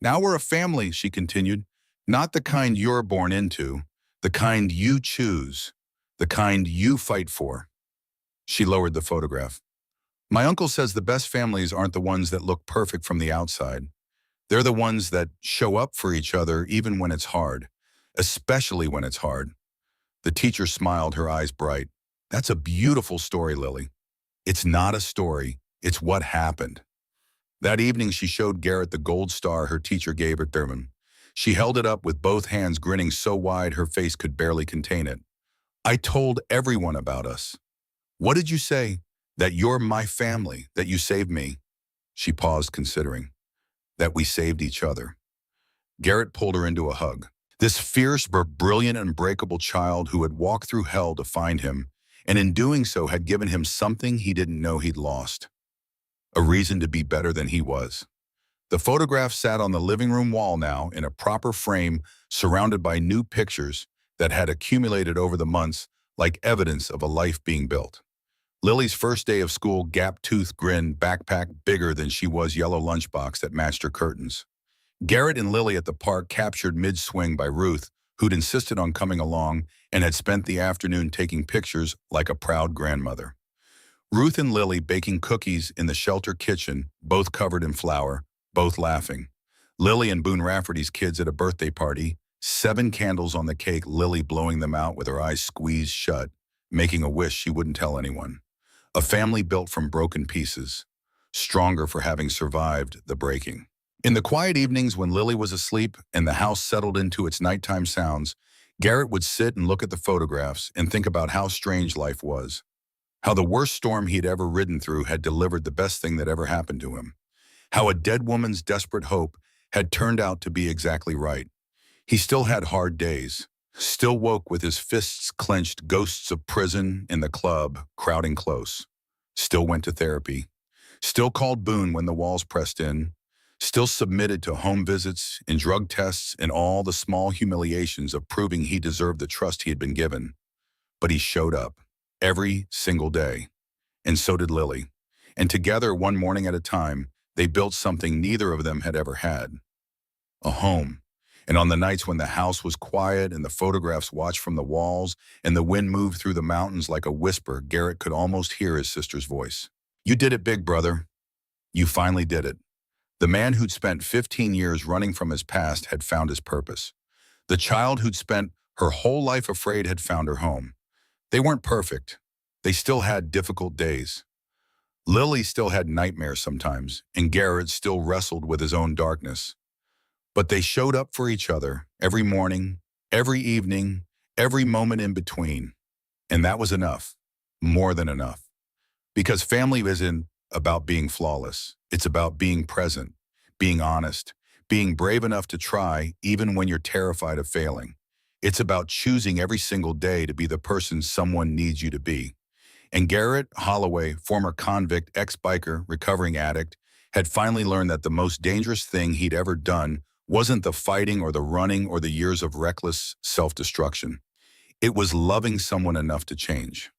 Now we're a family, she continued. Not the kind you're born into, the kind you choose, the kind you fight for. She lowered the photograph. My uncle says the best families aren't the ones that look perfect from the outside. They're the ones that show up for each other even when it's hard, especially when it's hard. The teacher smiled, her eyes bright. That's a beautiful story, Lily. It's not a story, it's what happened. That evening, she showed Garrett the gold star her teacher gave her Thurman. She held it up with both hands, grinning so wide her face could barely contain it. I told everyone about us. What did you say? That you're my family, that you saved me. She paused, considering. That we saved each other. Garrett pulled her into a hug. This fierce but brilliant, unbreakable child who had walked through hell to find him, and in doing so had given him something he didn't know he'd lost. A reason to be better than he was. The photograph sat on the living room wall now in a proper frame, surrounded by new pictures that had accumulated over the months like evidence of a life being built. Lily's first day of school, gap-toothed grin, backpack bigger than she was, yellow lunchbox that matched her curtains. Garrett and Lily at the park, captured mid-swing by Ruth, who'd insisted on coming along and had spent the afternoon taking pictures like a proud grandmother. Ruth and Lily baking cookies in the shelter kitchen, both covered in flour, both laughing. Lily and Boone Rafferty's kids at a birthday party, 7 candles on the cake, Lily blowing them out with her eyes squeezed shut, making a wish she wouldn't tell anyone. A family built from broken pieces, stronger for having survived the breaking. In the quiet evenings when Lily was asleep and the house settled into its nighttime sounds, Garrett would sit and look at the photographs and think about how strange life was. How the worst storm he'd ever ridden through had delivered the best thing that ever happened to him. How a dead woman's desperate hope had turned out to be exactly right. He still had hard days, still woke with his fists clenched, ghosts of prison in the club crowding close. Still went to therapy. Still called Boone when the walls pressed in. Still submitted to home visits and drug tests and all the small humiliations of proving he deserved the trust he had been given. But he showed up. Every single day. And so did Lily. And together, one morning at a time, they built something neither of them had ever had. A home. And on the nights when the house was quiet and the photographs watched from the walls and the wind moved through the mountains like a whisper, Garrett could almost hear his sister's voice. You did it big, brother. You finally did it. The man who'd spent 15 years running from his past had found his purpose. The child who'd spent her whole life afraid had found her home. They weren't perfect. They still had difficult days. Lily still had nightmares sometimes, and Garrett still wrestled with his own darkness. But they showed up for each other every morning, every evening, every moment in between. And that was enough, more than enough. Because family isn't about being flawless. It's about being present, being honest, being brave enough to try even when you're terrified of failing. It's about choosing every single day to be the person someone needs you to be. And Garrett Holloway, former convict, ex-biker, recovering addict, had finally learned that the most dangerous thing he'd ever done wasn't the fighting or the running or the years of reckless self-destruction. It was loving someone enough to change.